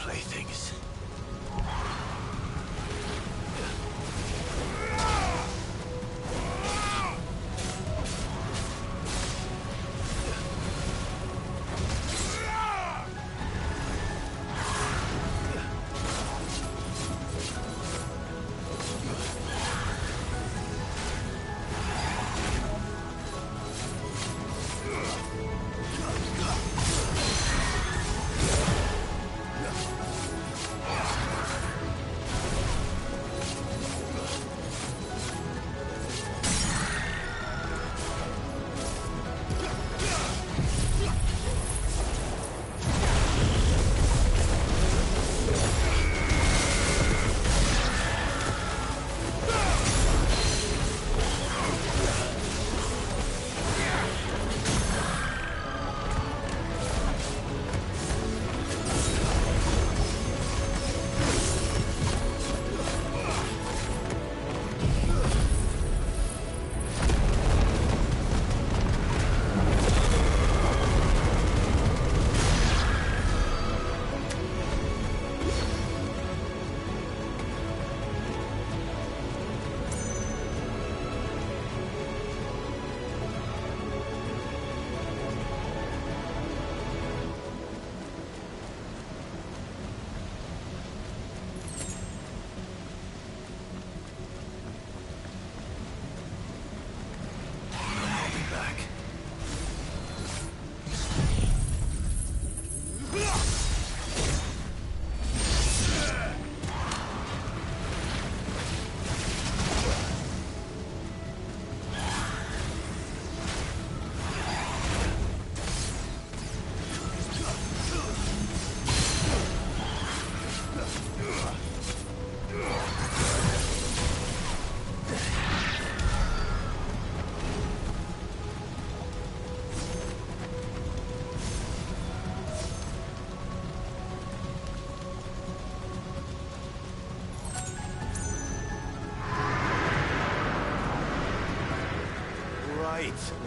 playthings.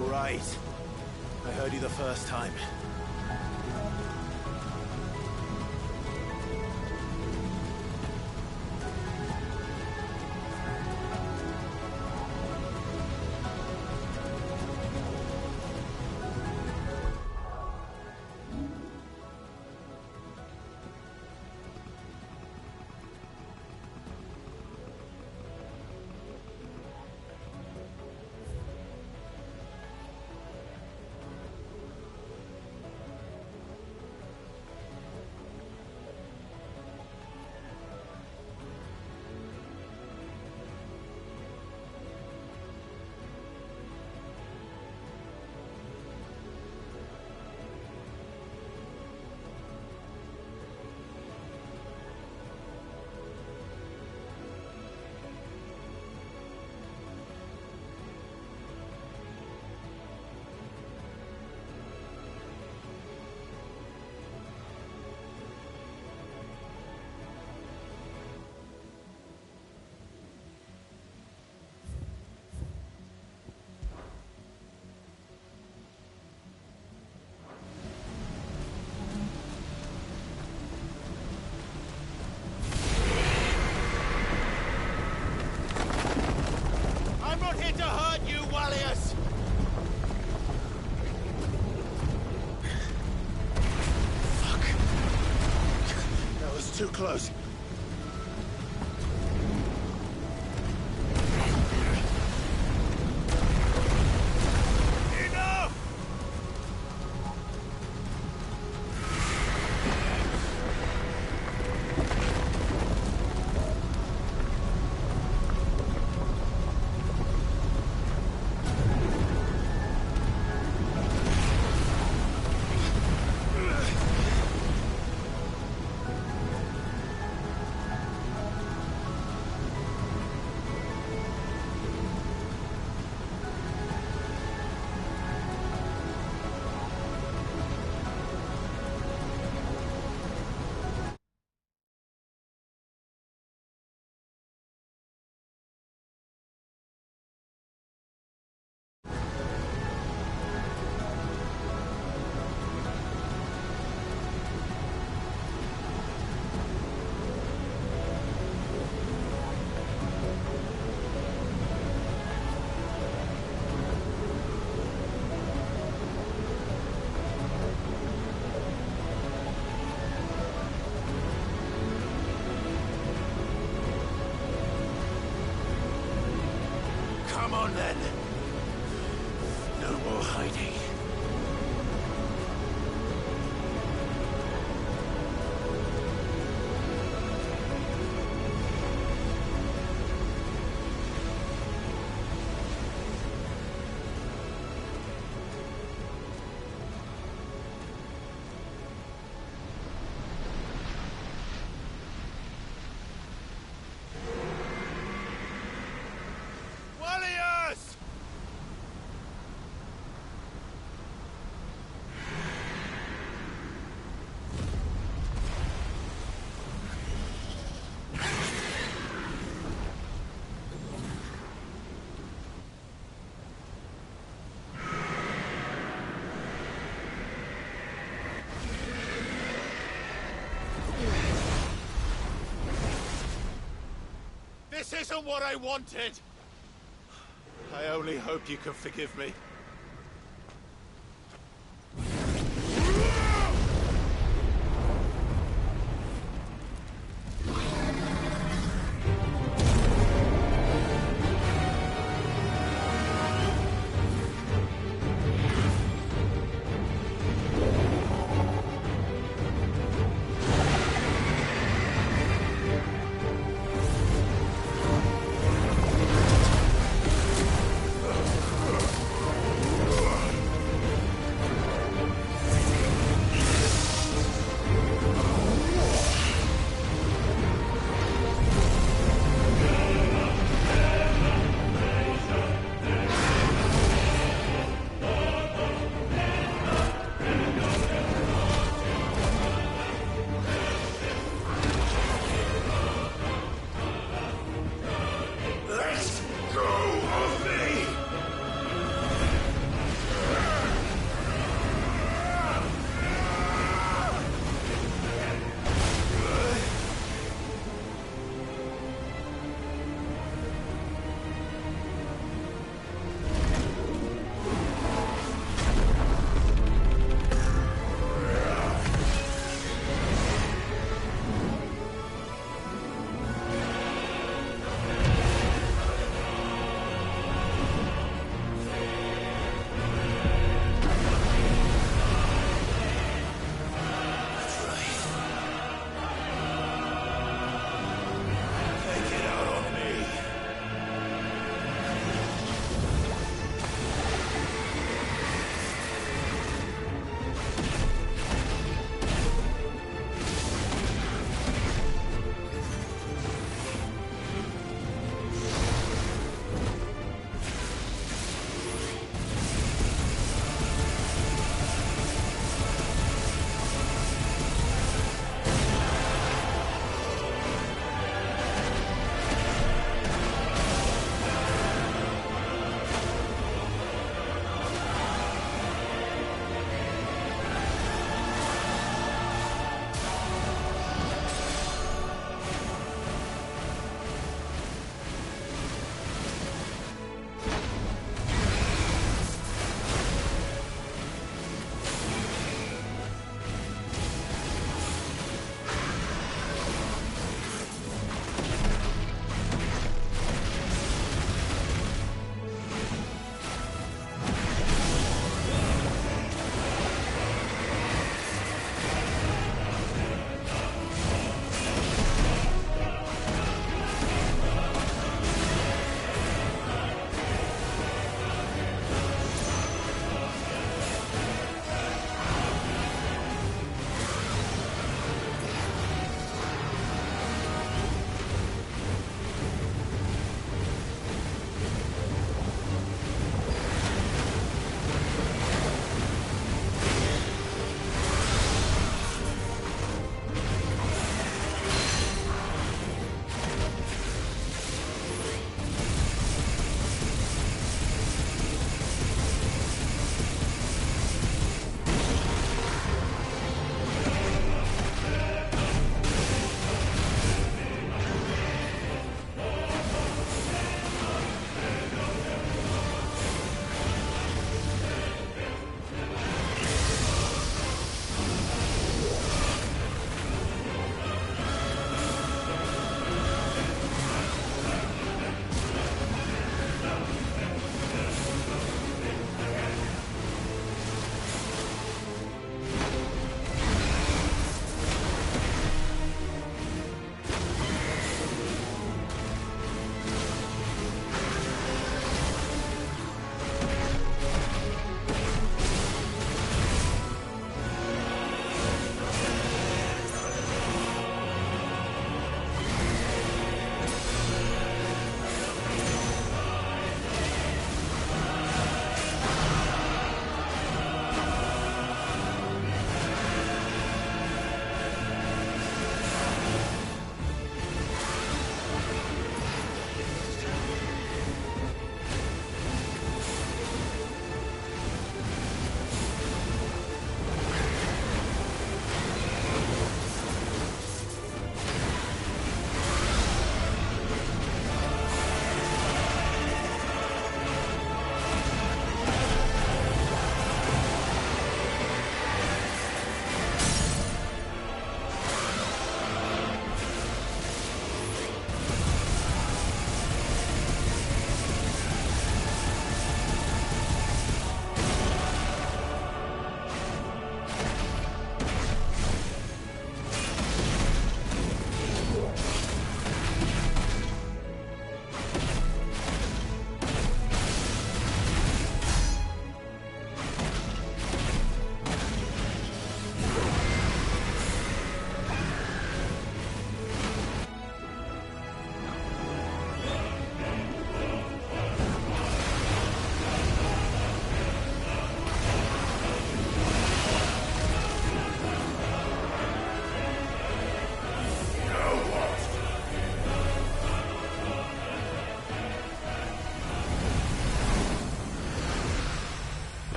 All right. I heard you the first time. To hurt you, warriors! Fuck. That was too close. This isn't what I wanted! I only hope you can forgive me.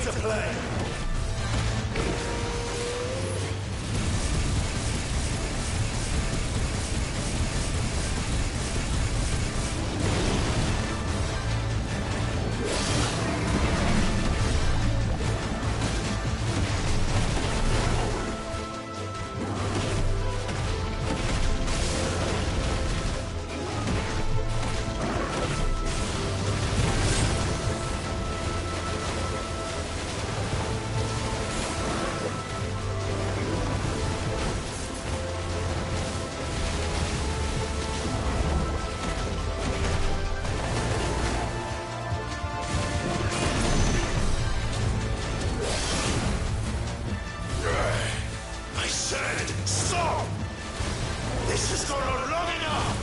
here to play. Stop! This has gone on long enough!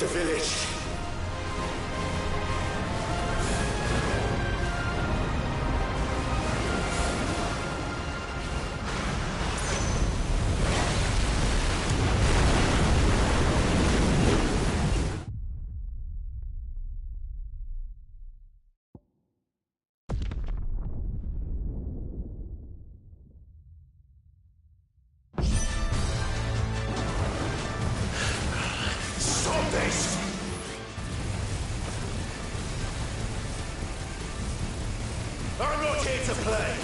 The village. Stop this! I'm not here to play!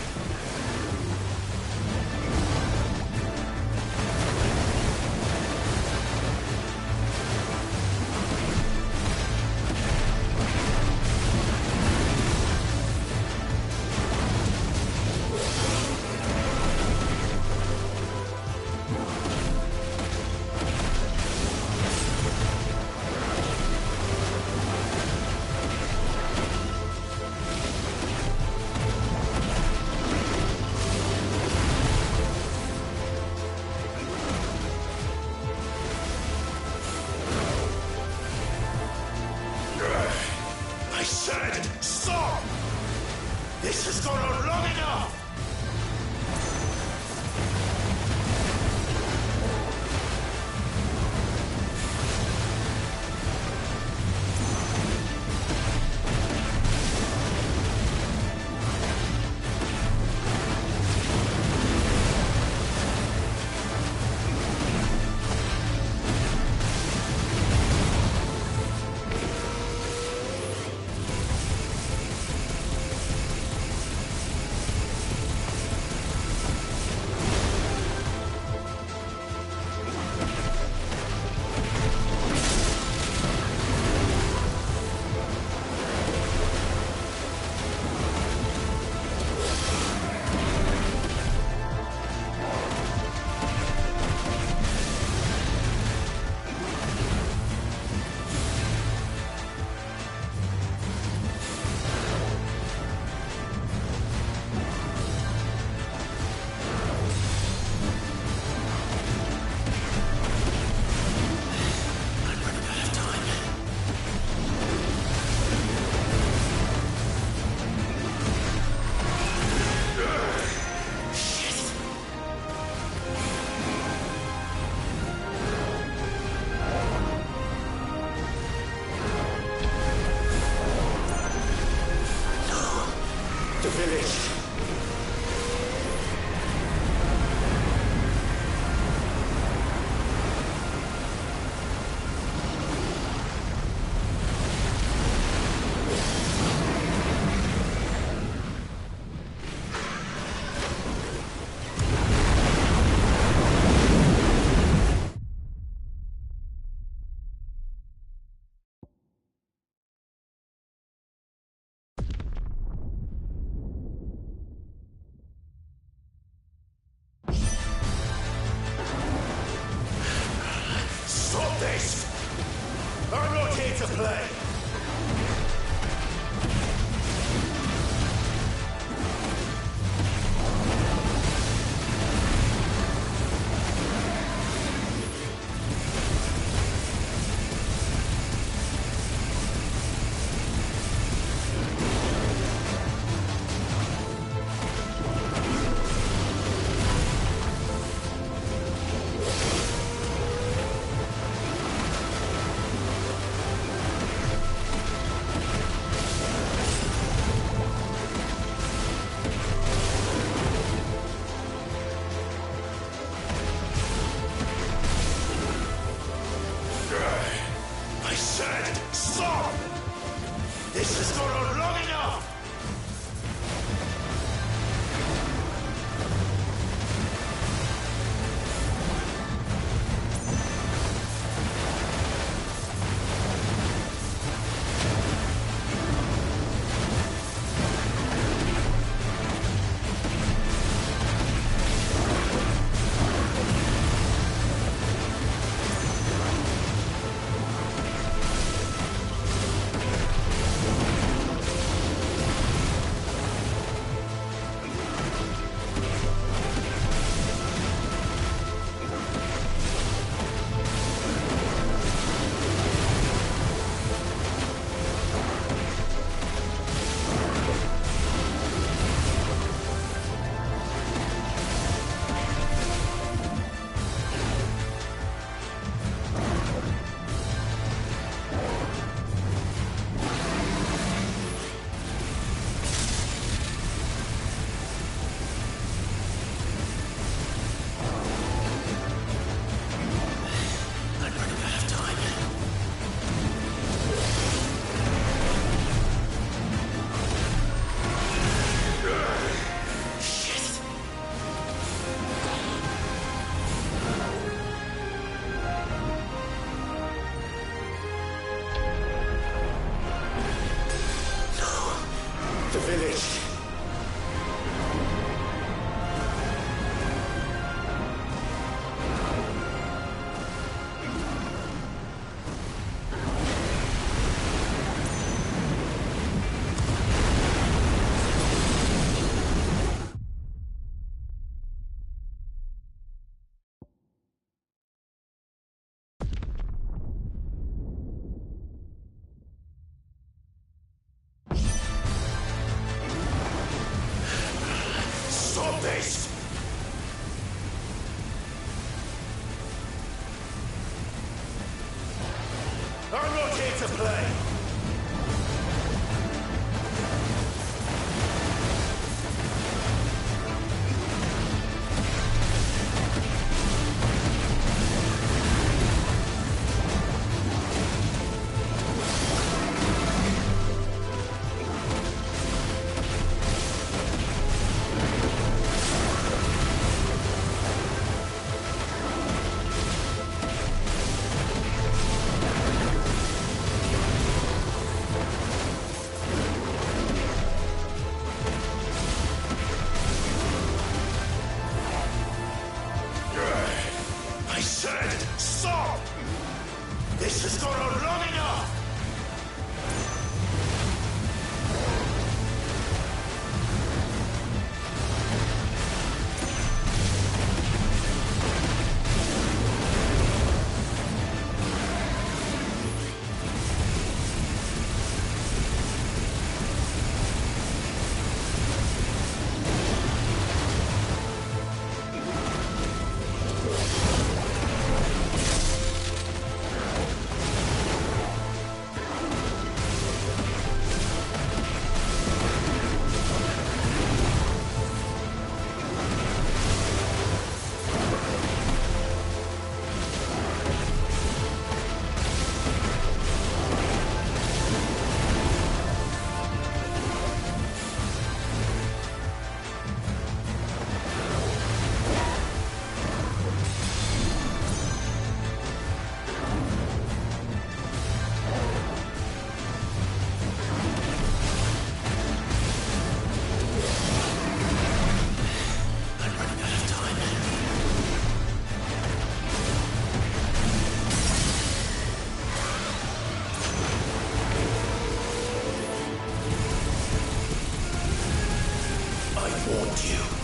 Stop! This has gone on long enough! finished. Stop this! I'm not here to play! Stop! This has gone on long enough! The village. Stop this! I'm not here to play! warned you.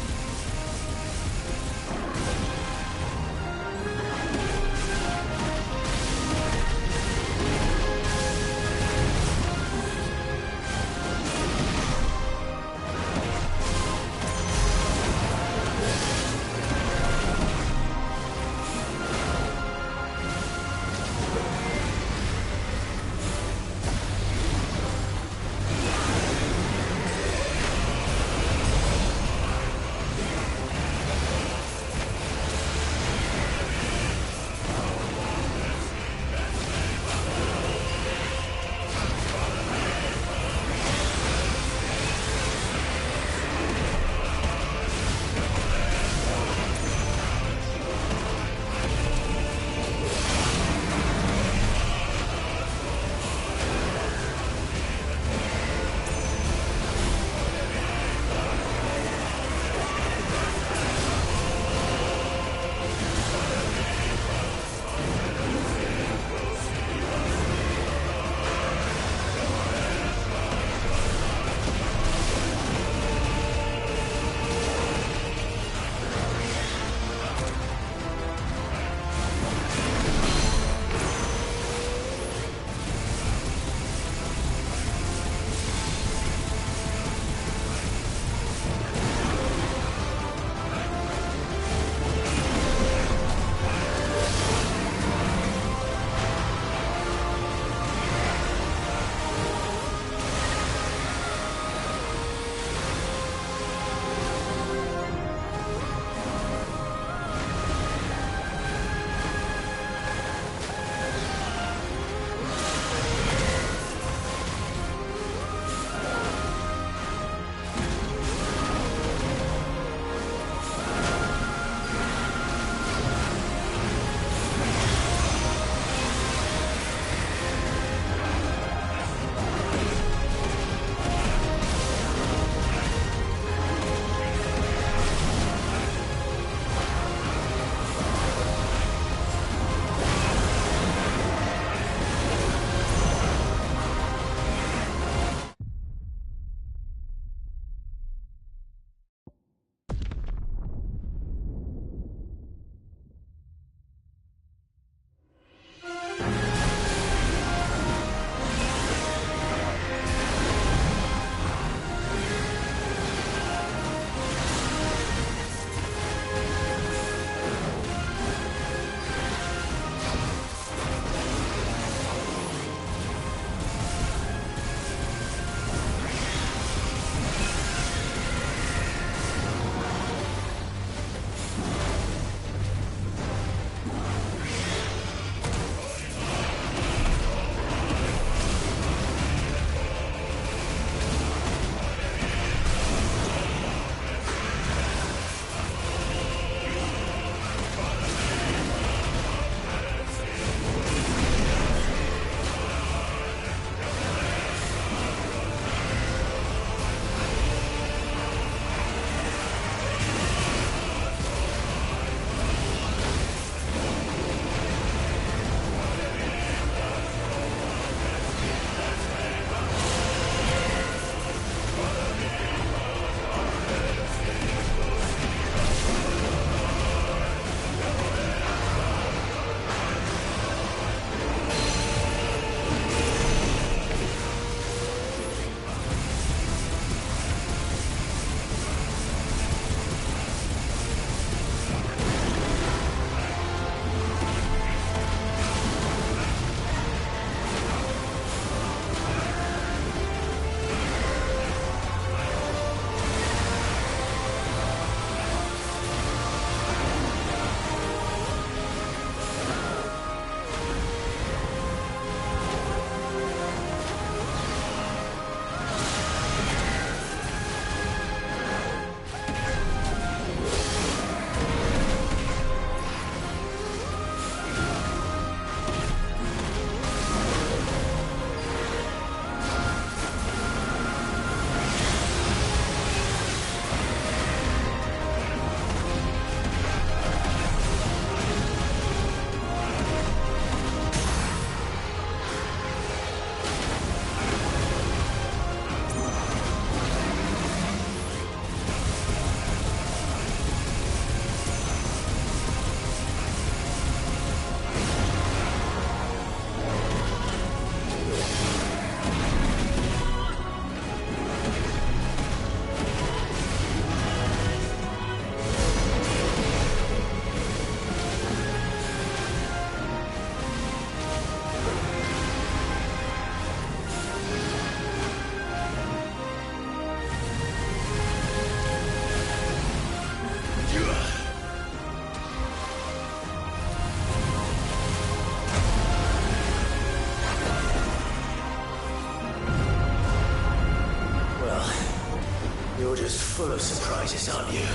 You're just full of surprises, aren't you?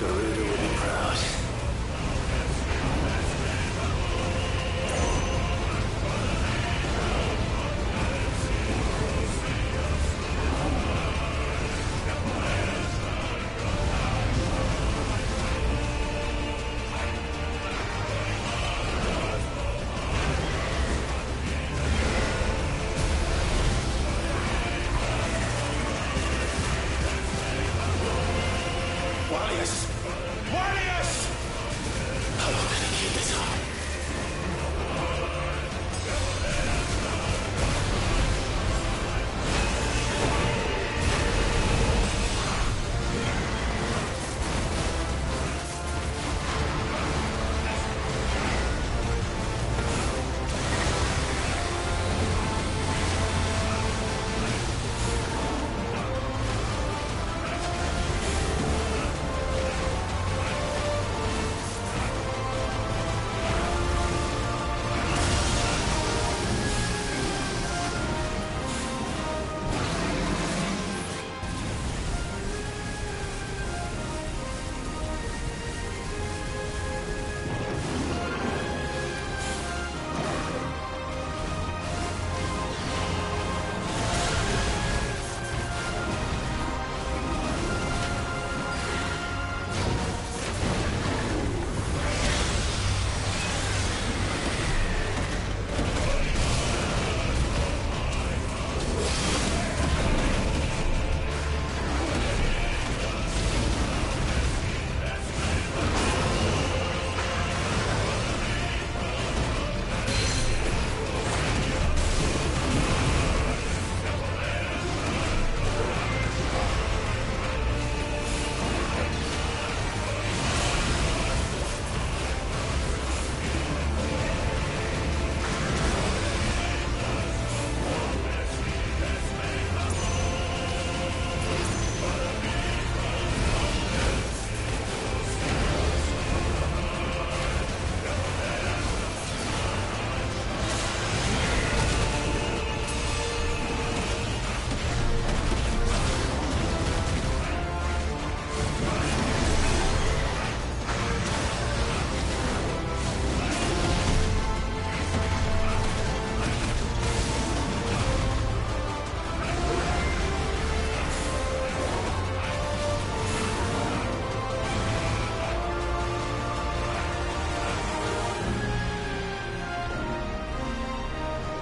Garuda will be proud.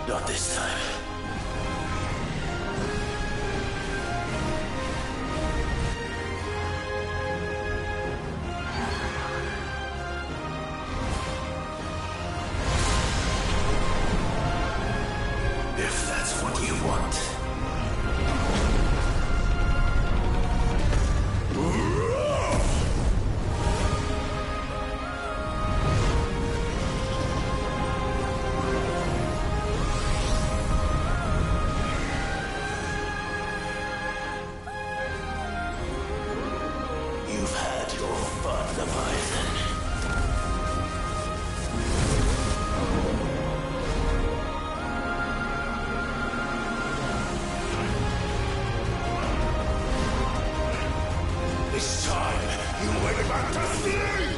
Not this time. If that's what you want. You've had your fun, Leviathan. This time, you went back to sleep!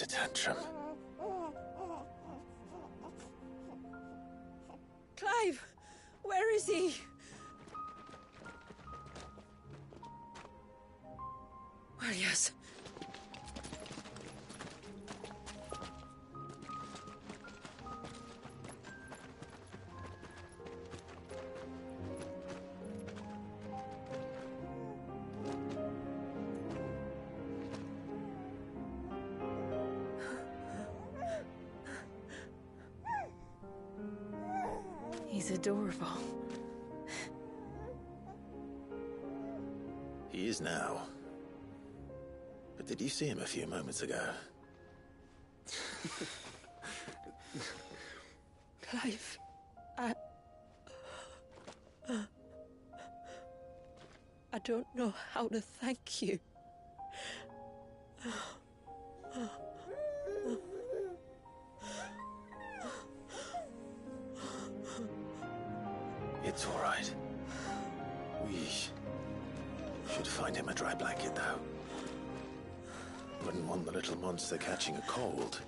a tantrum. Clive! Where is he? Well, yes. He's adorable. He is now. But did you see him a few moments ago? Clive, I don't know how to thank you. It's all right. We should find him a dry blanket, though. Wouldn't want the little monster catching a cold.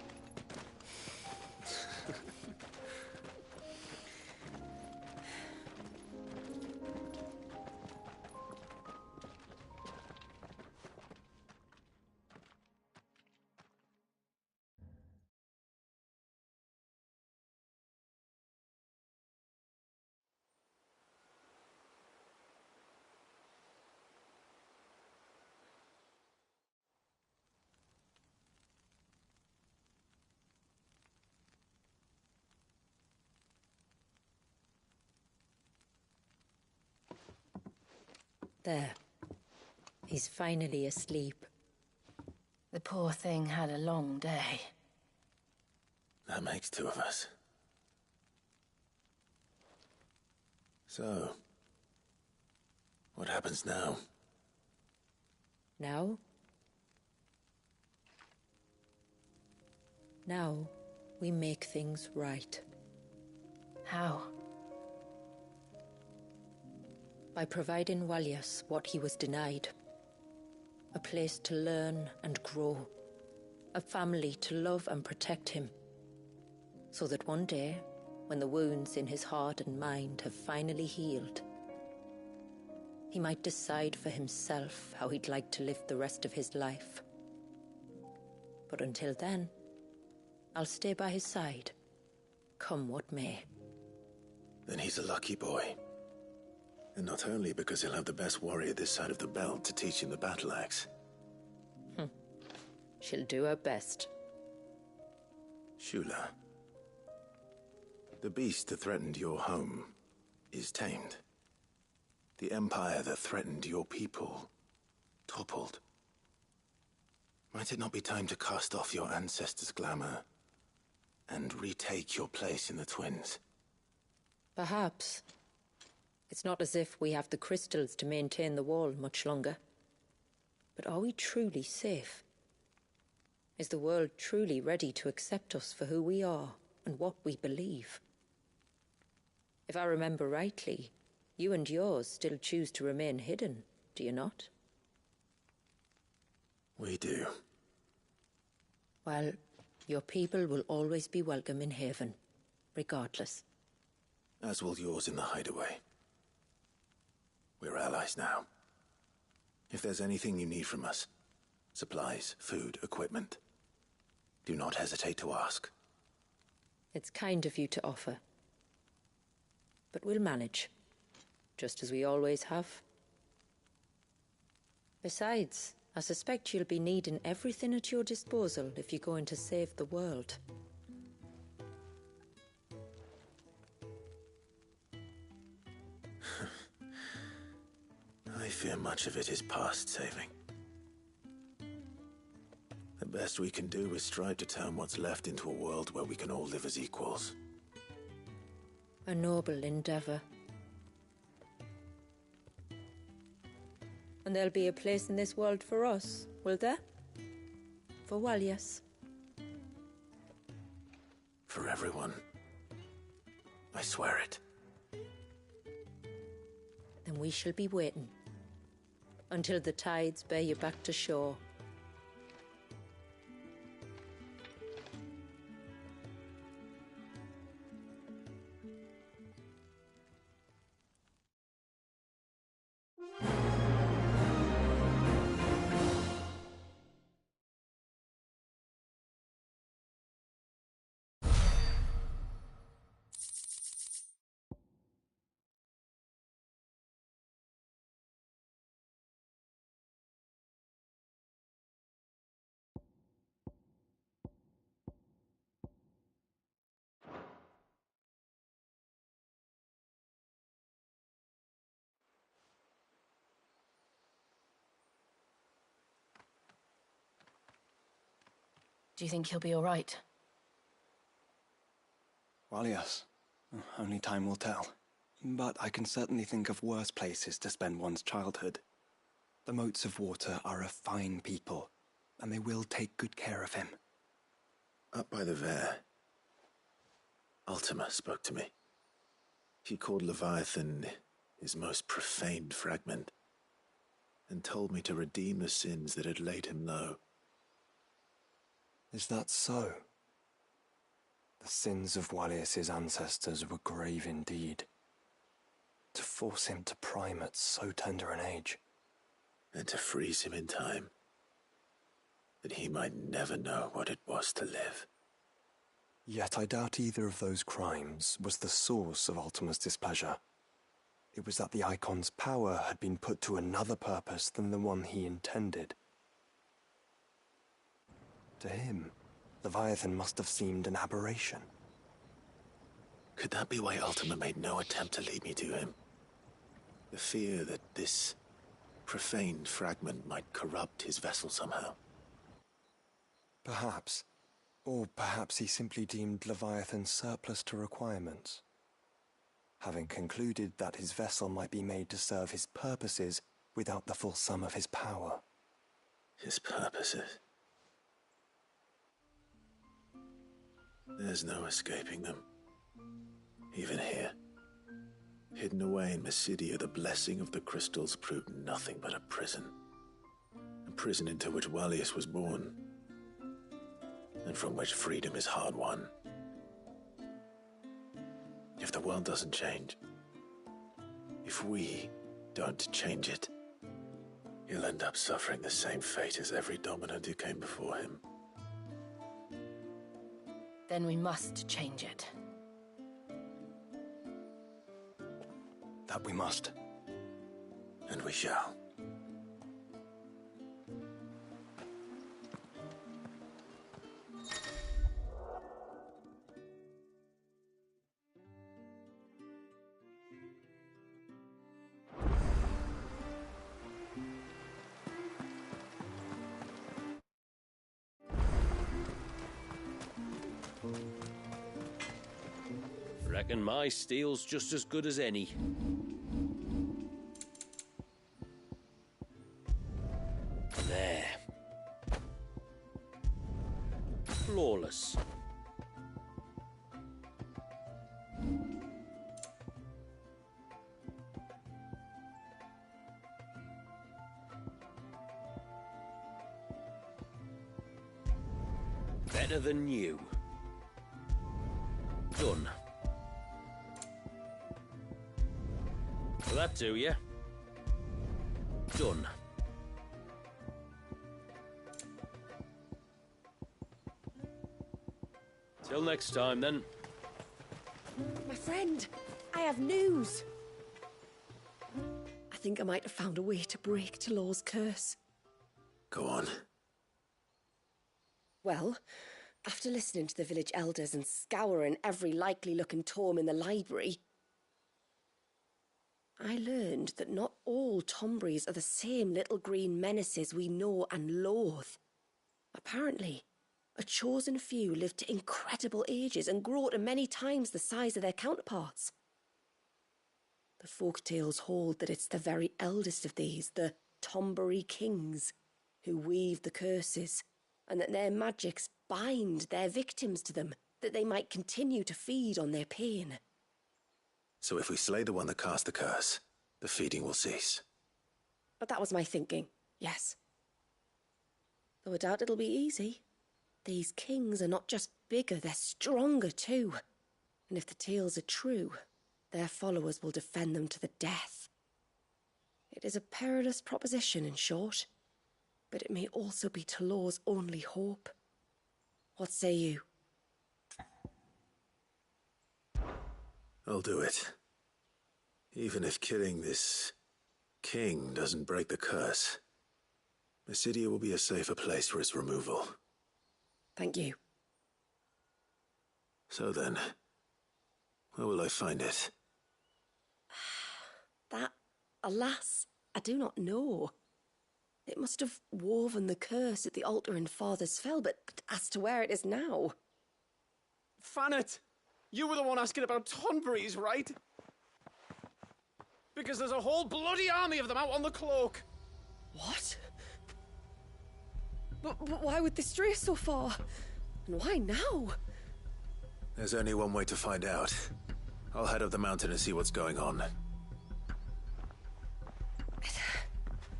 There. He's finally asleep. The poor thing had a long day. That makes two of us. So, what happens now? Now? Now, we make things right. How? By providing Walyas what he was denied. A place to learn and grow. A family to love and protect him. So that one day, when the wounds in his heart and mind have finally healed, he might decide for himself how he'd like to live the rest of his life. But until then, I'll stay by his side, come what may. Then he's a lucky boy. And not only because he'll have the best warrior this side of the belt to teach him the battle axe. She'll do her best. Shula, the beast that threatened your home is tamed. The empire that threatened your people toppled. Might it not be time to cast off your ancestors' glamour and retake your place in the Twins? Perhaps. It's not as if we have the crystals to maintain the wall much longer. But are we truly safe? Is the world truly ready to accept us for who we are and what we believe? If I remember rightly, you and yours still choose to remain hidden, do you not? We do. Well, your people will always be welcome in Haven, regardless. As will yours in the hideaway. We're allies now. If there's anything you need from us, supplies, food, equipment, do not hesitate to ask. It's kind of you to offer. But we'll manage, just as we always have. Besides, I suspect you'll be needing everything at your disposal if you're going to save the world. I fear much of it is past saving. The best we can do is strive to turn what's left into a world where we can all live as equals. A noble endeavor. And there'll be a place in this world for us, will there? For Walyas. For everyone. I swear it. Then we shall be waiting. Until the tides bear you back to shore. Do you think he'll be all right? Well, yes. Only time will tell. But I can certainly think of worse places to spend one's childhood. The Moats of Water are a fine people, and they will take good care of him. Up by the Vare, Ultima spoke to me. He called Leviathan his most profaned fragment, and told me to redeem the sins that had laid him low. Is that so? The sins of Wallius's ancestors were grave indeed. To force him to prime at so tender an age. And to freeze him in time, that he might never know what it was to live. Yet I doubt either of those crimes was the source of Ultima's displeasure. It was that the Icon's power had been put to another purpose than the one he intended. To him, Leviathan must have seemed an aberration. Could that be why Ultima made no attempt to lead me to him? The fear that this profaned fragment might corrupt his vessel somehow. Perhaps. Or perhaps he simply deemed Leviathan surplus to requirements. Having concluded that his vessel might be made to serve his purposes without the full sum of his power. His purposes? There's no escaping them. Even here. Hidden away in Mysidia, the blessing of the crystals proved nothing but a prison. A prison into which Wallius was born, and from which freedom is hard won. If the world doesn't change, if we don't change it, he'll end up suffering the same fate as every dominant who came before him. Then we must change it. That we must. And we shall. Reckon my steel's just as good as any. There. Flawless. Better than new. Done. Will that do ya? Done. Till next time, then. My friend, I have news. I think I might have found a way to break Talor's curse. Go on. Well, after listening to the village elders and scouring every likely-looking tome in the library, I learned that not all Tombries are the same little green menaces we know and loathe. Apparently, a chosen few live to incredible ages and grow to many times the size of their counterparts. The folktales hold that it's the very eldest of these, the Tombury kings, who weave the curses, and that their magics bind their victims to them, that they might continue to feed on their pain. So if we slay the one that cast the curse, the feeding will cease. But that was my thinking, yes. Though I doubt it'll be easy. These kings are not just bigger, they're stronger too. And if the tales are true, their followers will defend them to the death. It is a perilous proposition, in short, but it may also be Talor's only hope. What say you? I'll do it. Even if killing this king doesn't break the curse, Mysidia will be a safer place for its removal. Thank you. So then, where will I find it? That, alas, I do not know. It must have woven the curse at the altar in Father's Fell, but as to where it is now... Fanet! You were the one asking about Tonberries, right? Because there's a whole bloody army of them out on the cloak. What? But why would they stray so far? And why now? There's only one way to find out. I'll head up the mountain and see what's going on.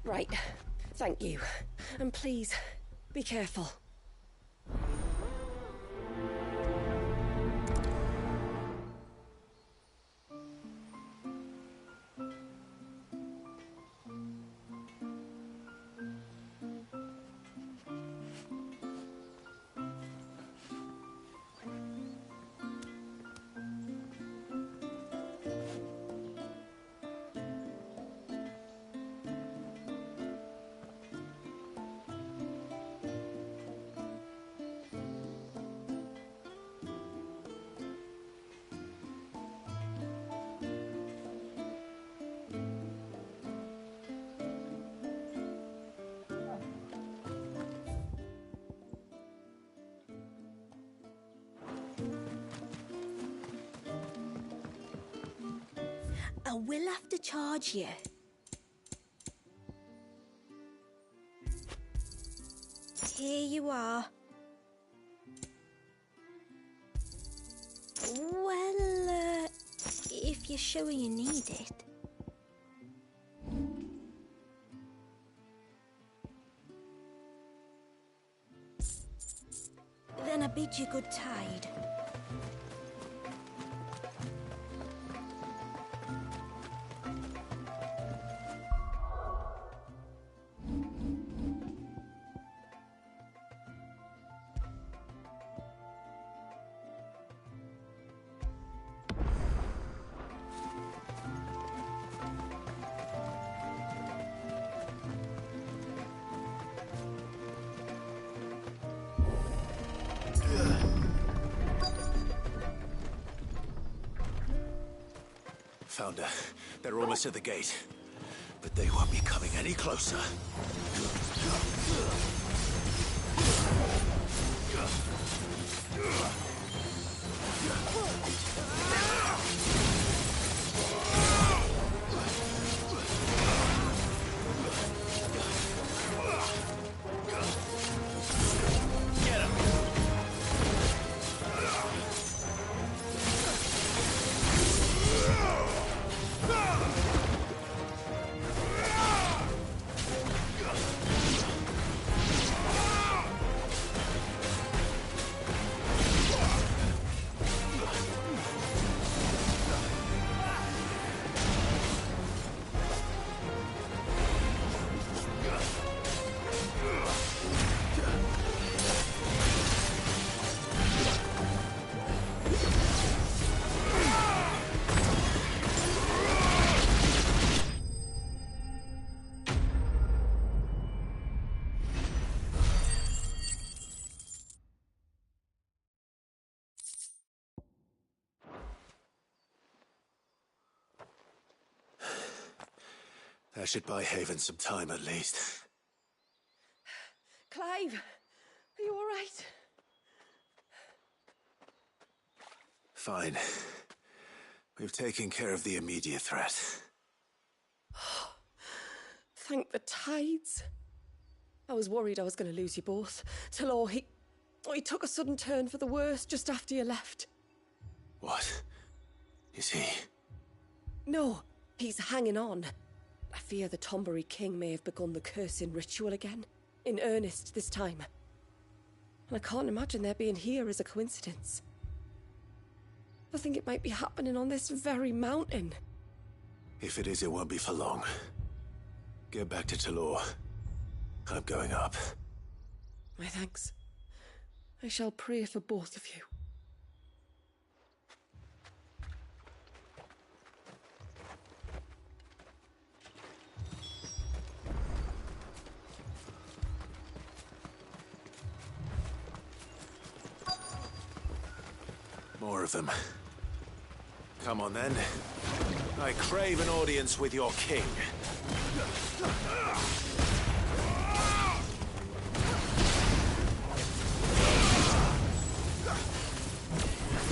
Right. Thank you. And please, be careful. I will have to charge you. Here you are. Well, if you're sure you need it. Then I bid you good tide. Found her. They're almost at the gate. But they won't be coming any closer. That should buy Haven some time, at least. Clive, are you all right? Fine. We've taken care of the immediate threat. Thank the tides. I was worried I was going to lose you both. Talor, he took a sudden turn for the worse just after you left. What? Is he? No, he's hanging on. I fear the Tombury King may have begun the cursing ritual again. In earnest this time. And I can't imagine their being here as a coincidence. I think it might be happening on this very mountain. If it is, it won't be for long. Get back to Talor. I'm going up. My thanks. I shall pray for both of you. More of them. Come on, then. I crave an audience with your king.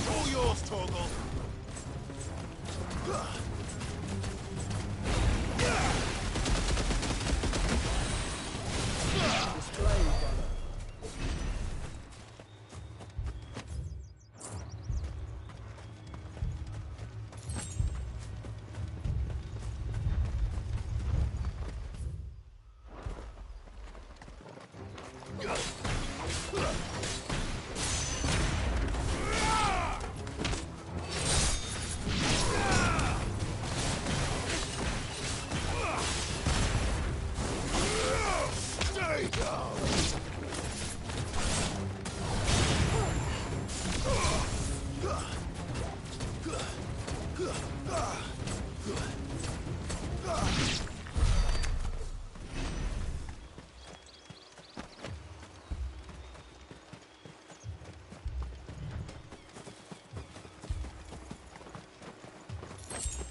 All yours, Torgal.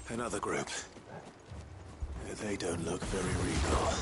Another group. They don't look very regal.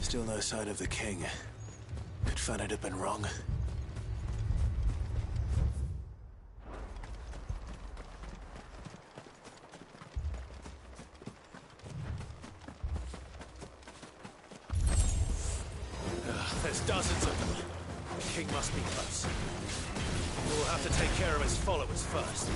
Still no sign of the king. Could Fanit have been wrong? There's dozens of them. The king must be close. We'll have to take care of his followers first.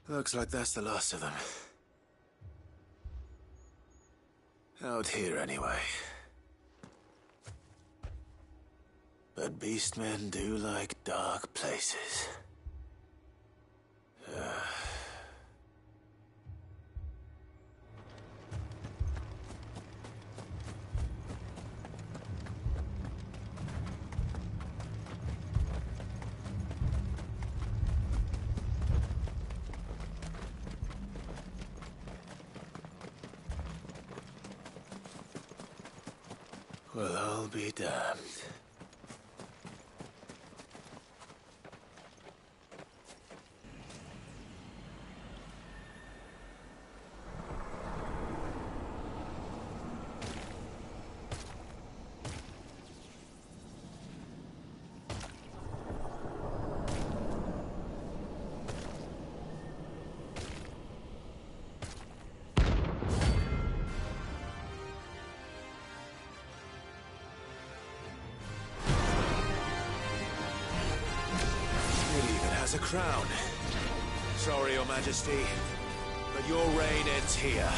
Looks like that's the last of them. Out here, anyway. But beastmen do like dark places. Well, I'll be damned. There's a crown. Sorry, Your Majesty, but your reign ends here.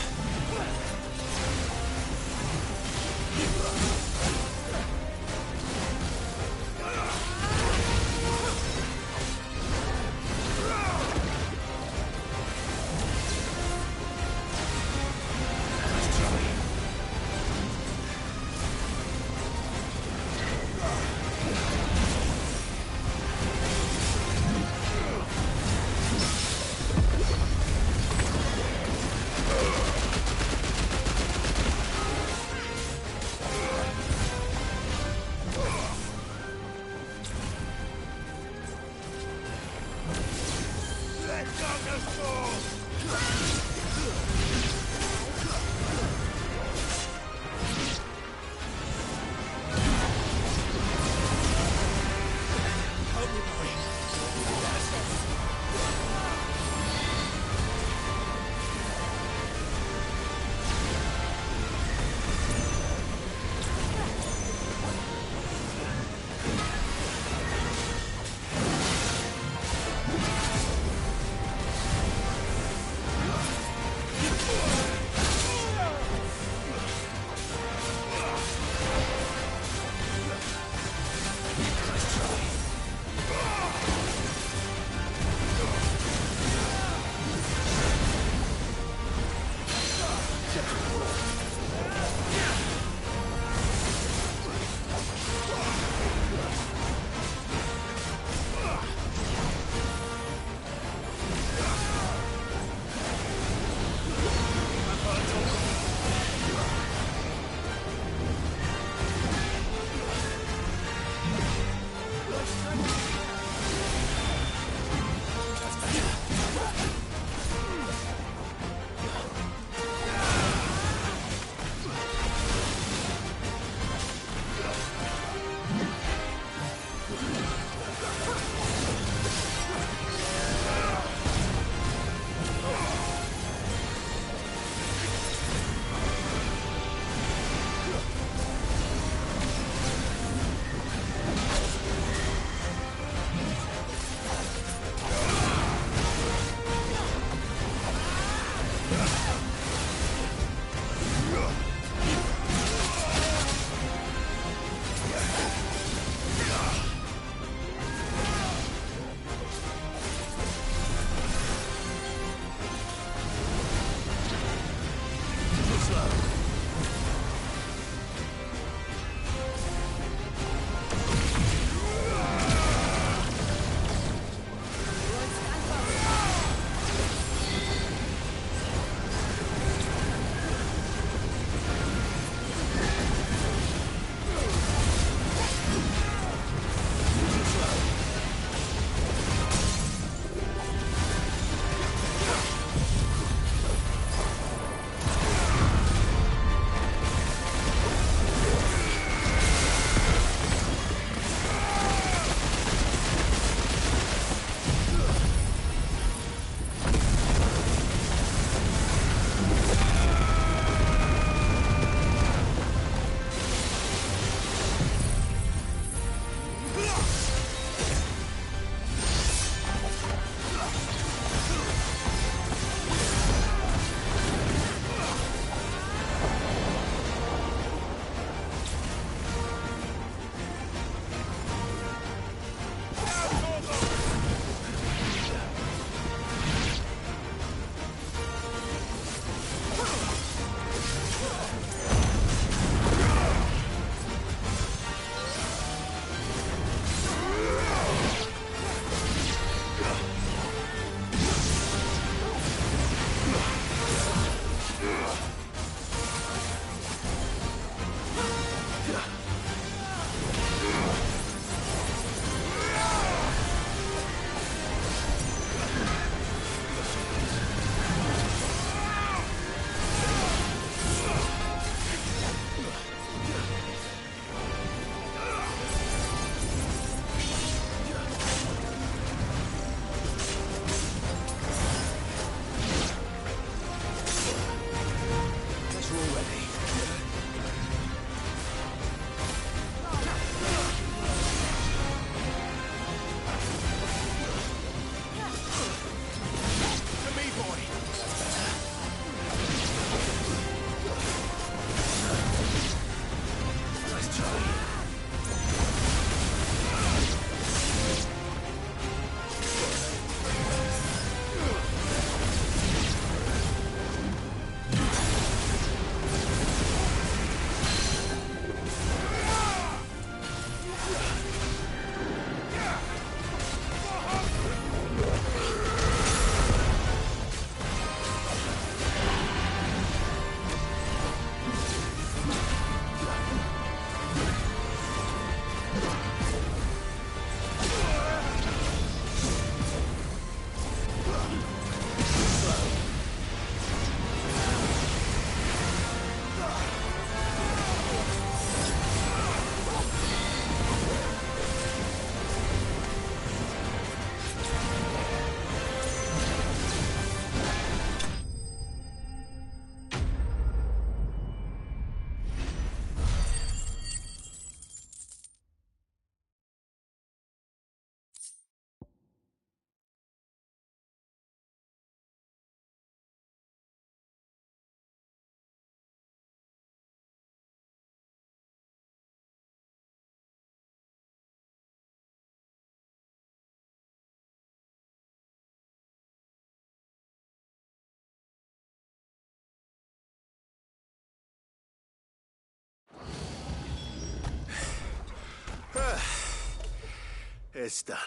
It's done.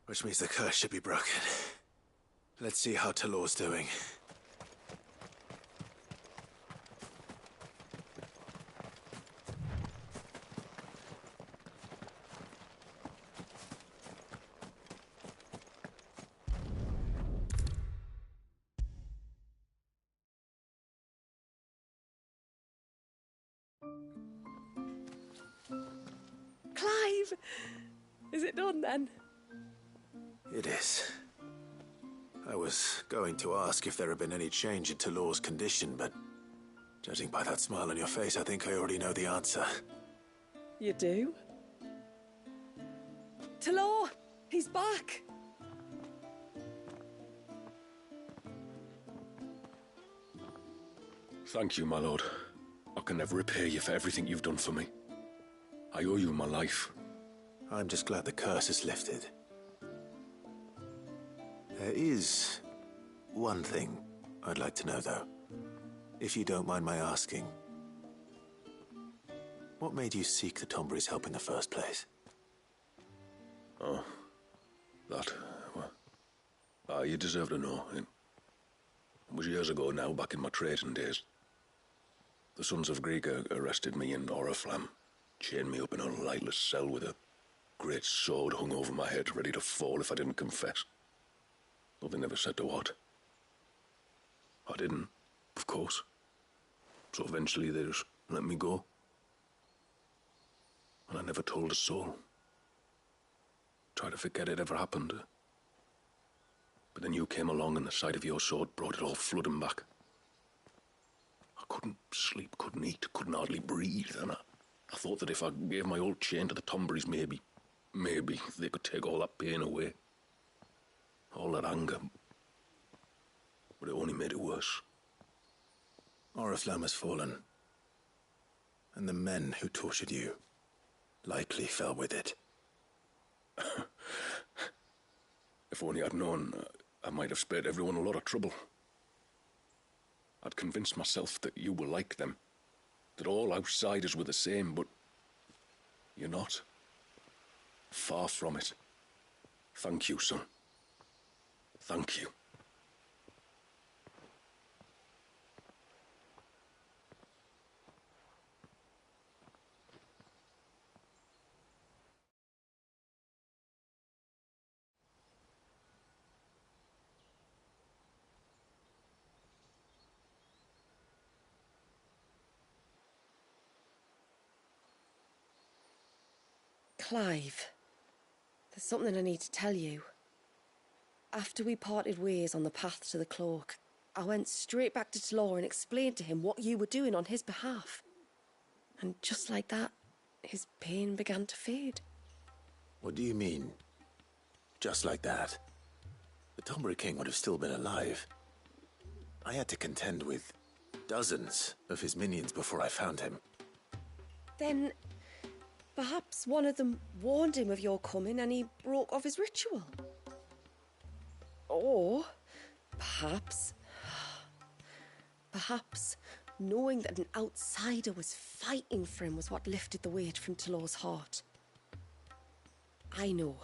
Which means the curse should be broken. Let's see how Talor's doing. Clive! Is it done then? It is. I was going to ask if there had been any change in Talor's condition, but judging by that smile on your face, I think I already know the answer. You do? Talor! He's back! Thank you, my lord. I can never repay you for everything you've done for me. I owe you my life. I'm just glad the curse is lifted. There is one thing I'd like to know, though. If you don't mind my asking. What made you seek the Tombury's help in the first place? Oh, that, well, you deserve to know. It was years ago now, back in my trading days. The Sons of Greek arrested me in Oriflamme, chained me up in a lightless cell with a great sword hung over my head, ready to fall if I didn't confess. Though they never said to what. I didn't, of course. So eventually they just let me go. And I never told a soul. Tried to forget it ever happened. But then you came along and the sight of your sword brought it all flooding back. I couldn't sleep, couldn't eat, couldn't hardly breathe, and I thought that if I gave my old chain to the Tomburys, maybe they could take all that pain away. All that anger. But it only made it worse. Oriflamme has fallen. And the men who tortured you likely fell with it. If only I'd known, I might have spared everyone a lot of trouble. I'd convinced myself that you were like them, that all outsiders were the same, but you're not. Far from it. Thank you, son. Thank you. Clive, there's something I need to tell you. After we parted ways on the path to the cloak, I went straight back to Talor and explained to him what you were doing on his behalf. And just like that, his pain began to fade. What do you mean? Just like that? The Tombury King would have still been alive. I had to contend with dozens of his minions before I found him. Then perhaps one of them warned him of your coming and he broke off his ritual. Or perhaps knowing that an outsider was fighting for him was what lifted the weight from Talor's heart. I know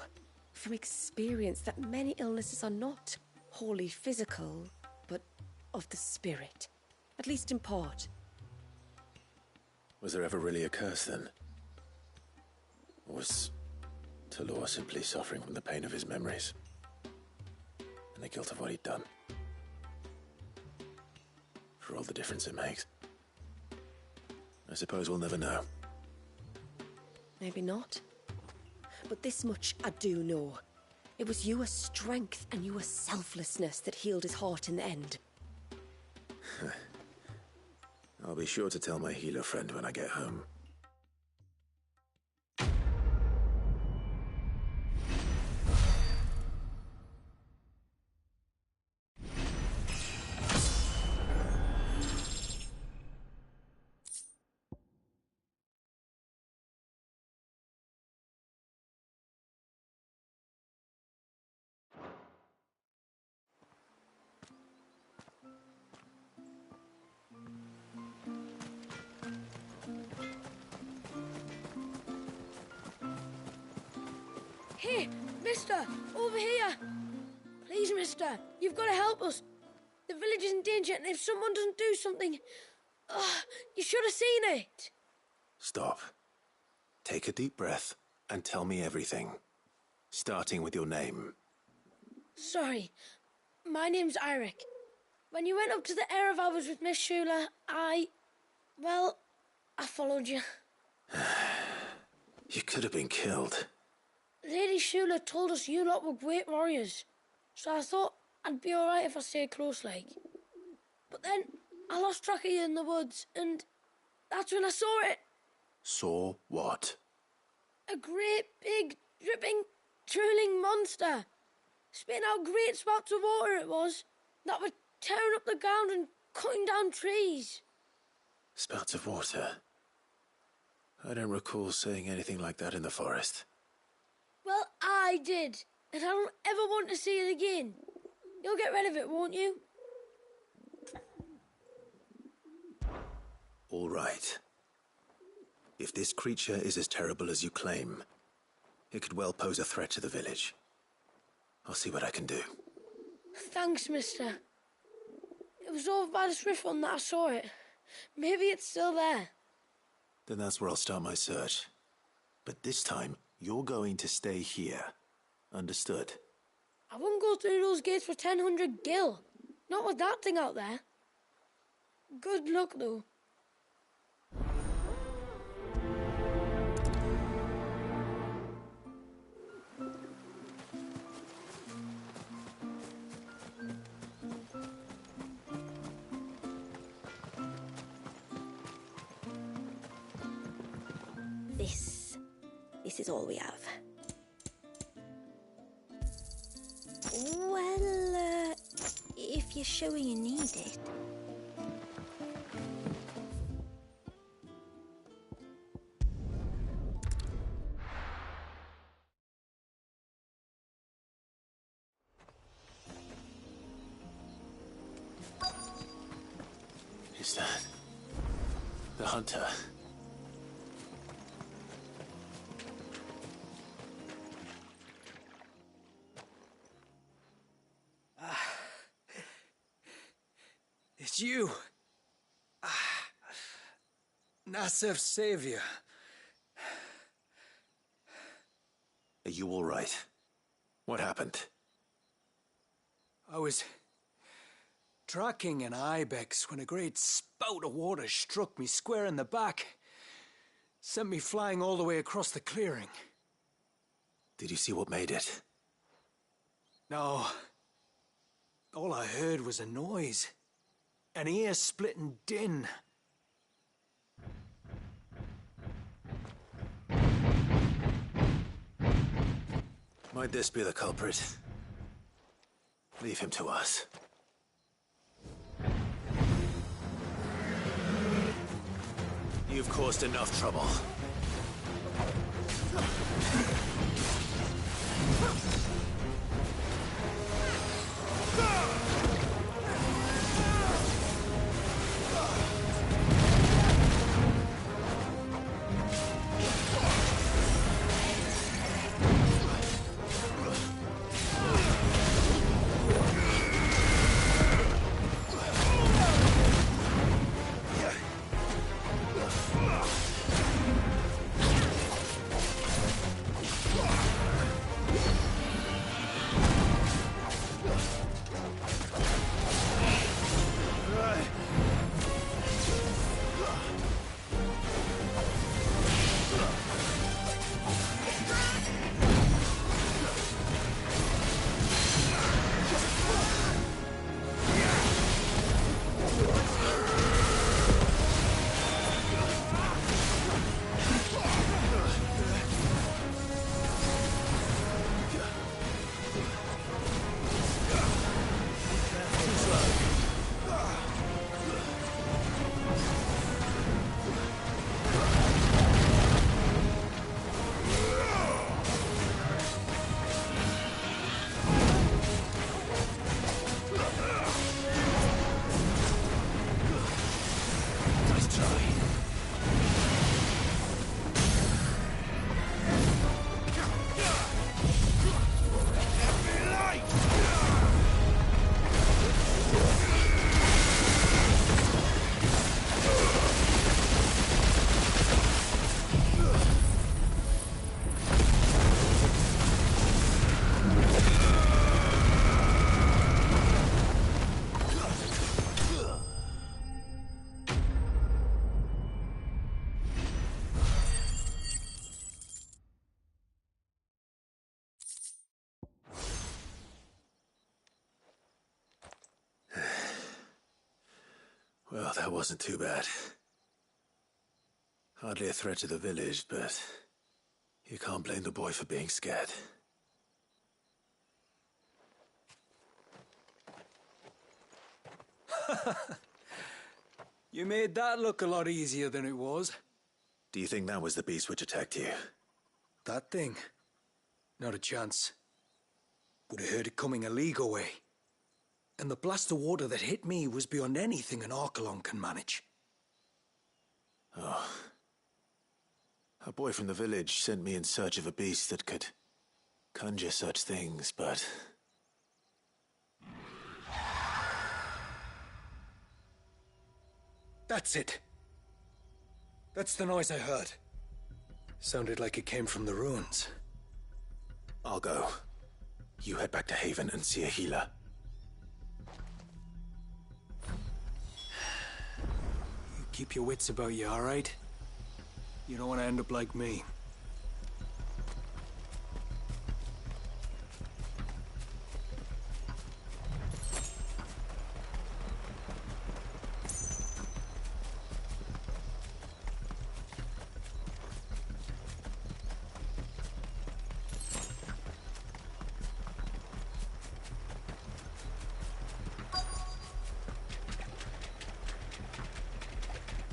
from experience that many illnesses are not wholly physical, but of the spirit, at least in part. Was there ever really a curse then? Or was Talor simply suffering from the pain of his memories? And the guilt of what he'd done? For all the difference it makes. I suppose we'll never know. Maybe not. But this much I do know. It was your strength and your selflessness that healed his heart in the end. I'll be sure to tell my healer friend when I get home. Hey, mister, over here. Please, mister, you've got to help us. The village is in danger, and if someone doesn't do something... you should have seen it. Stop. Take a deep breath and tell me everything. Starting with your name. Sorry, my name's Eirik. When you went up to the Ereval with Miss Shula, I followed you. You could have been killed. Lady Shula told us you lot were great warriors, so I thought I'd be alright if I stayed close, like. But then I lost track of you in the woods, and that's when I saw it. Saw what? A great, big, dripping, drooling monster. Spitting out great spouts of water it was, that were tearing up the ground and cutting down trees. Spouts of water? I don't recall seeing anything like that in the forest. Well, I did, and I don't ever want to see it again. You'll get rid of it, won't you? All right. If this creature is as terrible as you claim, it could well pose a threat to the village. I'll see what I can do. Thanks, mister. It was over by the Swift one that I saw it. Maybe it's still there. Then that's where I'll start my search. But this time, you're going to stay here. Understood? I wouldn't go through those gates for 1,000 gil. Not with that thing out there. Good luck, though. This is all we have. Well, if you're sure you need it. Is that the hunter? It's you. Nassef's savior. Are you all right? What happened? I was tracking an ibex when a great spout of water struck me square in the back. Sent me flying all the way across the clearing. Did you see what made it? No. All I heard was a noise. An ear-splitting din. Might this be the culprit? Leave him to us. You've caused enough trouble. Well, that wasn't too bad. Hardly a threat to the village, but you can't blame the boy for being scared. You made that look a lot easier than it was. Do you think that was the beast which attacked you? That thing? Not a chance. Would have heard it coming a league away. And the blast of water that hit me was beyond anything an Archelon can manage. Oh. A boy from the village sent me in search of a beast that could conjure such things, but... That's it. That's the noise I heard. Sounded like it came from the ruins. I'll go. You head back to Haven and see a healer. You keep your wits about you, all right? You don't want to end up like me.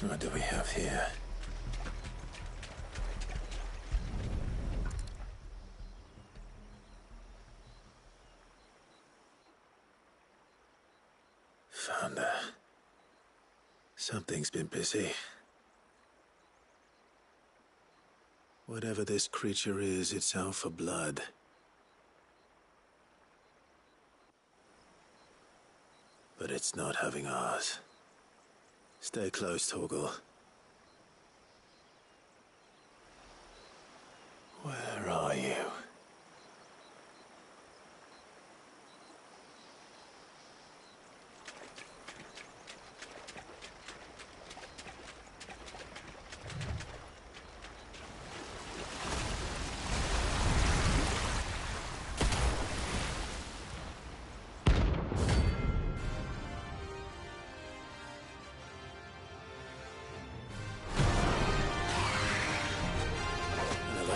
What do we have here? Found her. Something's been busy. Whatever this creature is, it's out for blood. But it's not having ours. Stay close, Torgal. Where are you?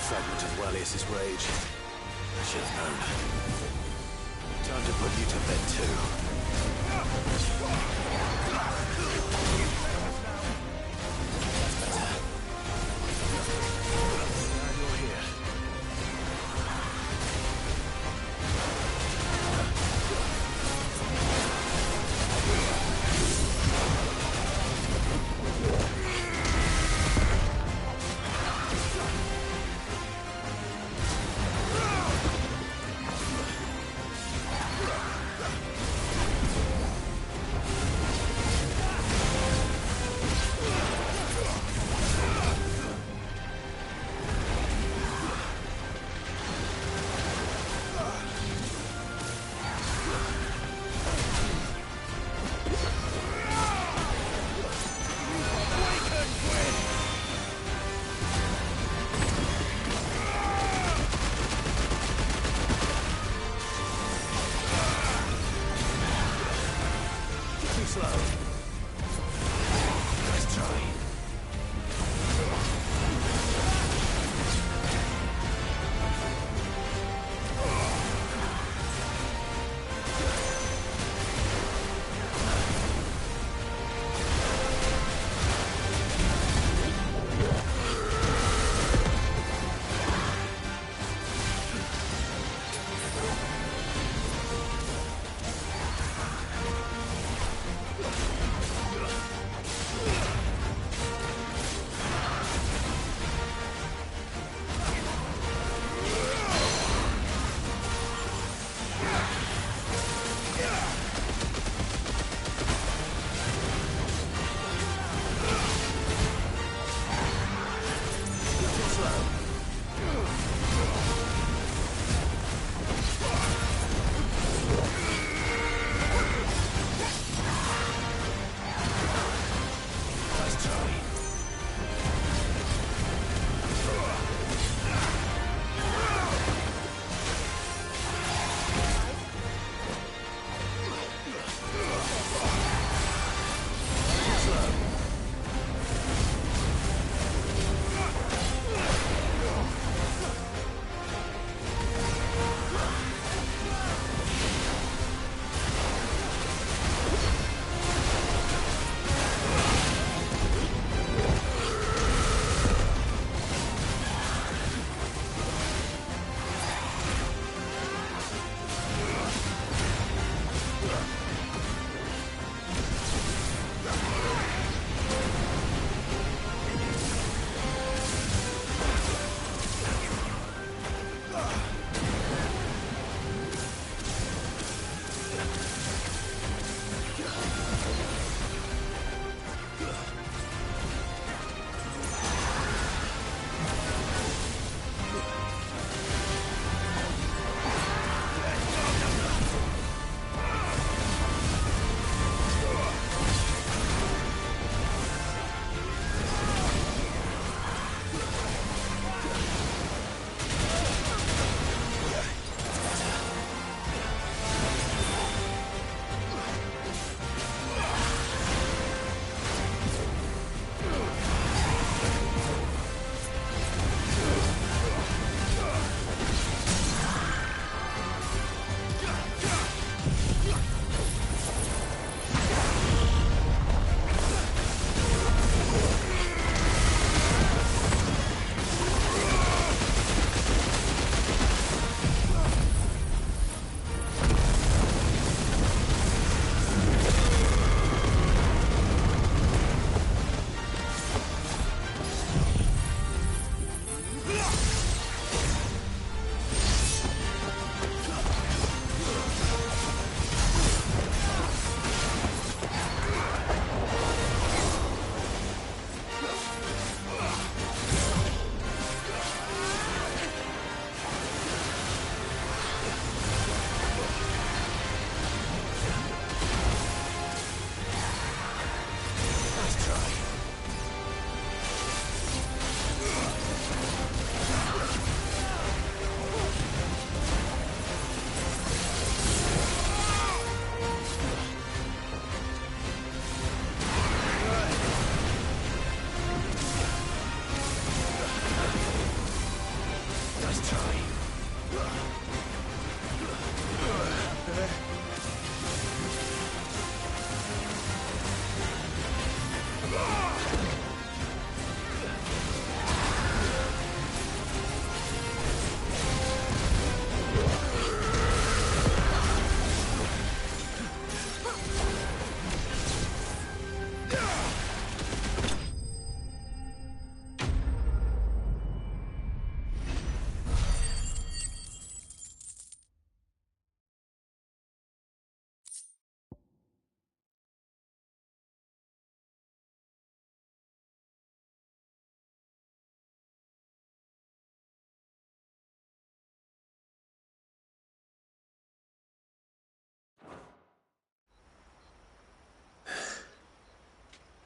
Fragment of Wallius's rage. I should have known. Time to put you to bed too. Now you're here.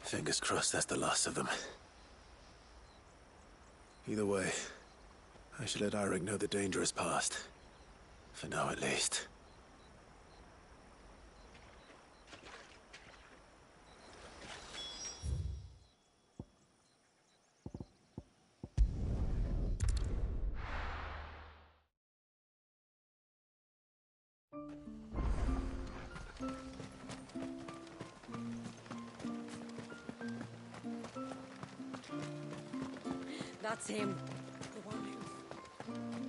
Fingers crossed that's the last of them. Either way, I should let Eirik know the danger is past. For now, at least. That's him.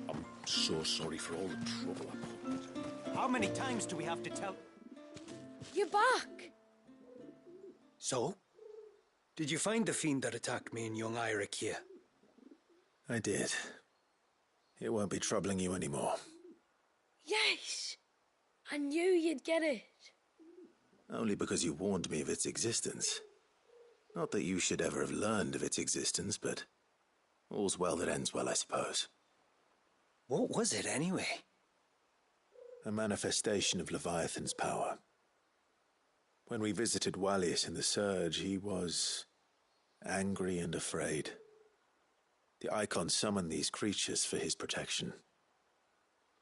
I'm so sorry for all the trouble I put. How many times do we have to tell... You're back! So? Did you find the fiend that attacked me and young Eirik here? I did. It won't be troubling you anymore. Yes! I knew you'd get it. Only because you warned me of its existence. Not that you should ever have learned of its existence, but all's well that ends well, I suppose. What was it, anyway? A manifestation of Leviathan's power. When we visited Wallius in the Surge, he was angry and afraid. The Icon summoned these creatures for his protection.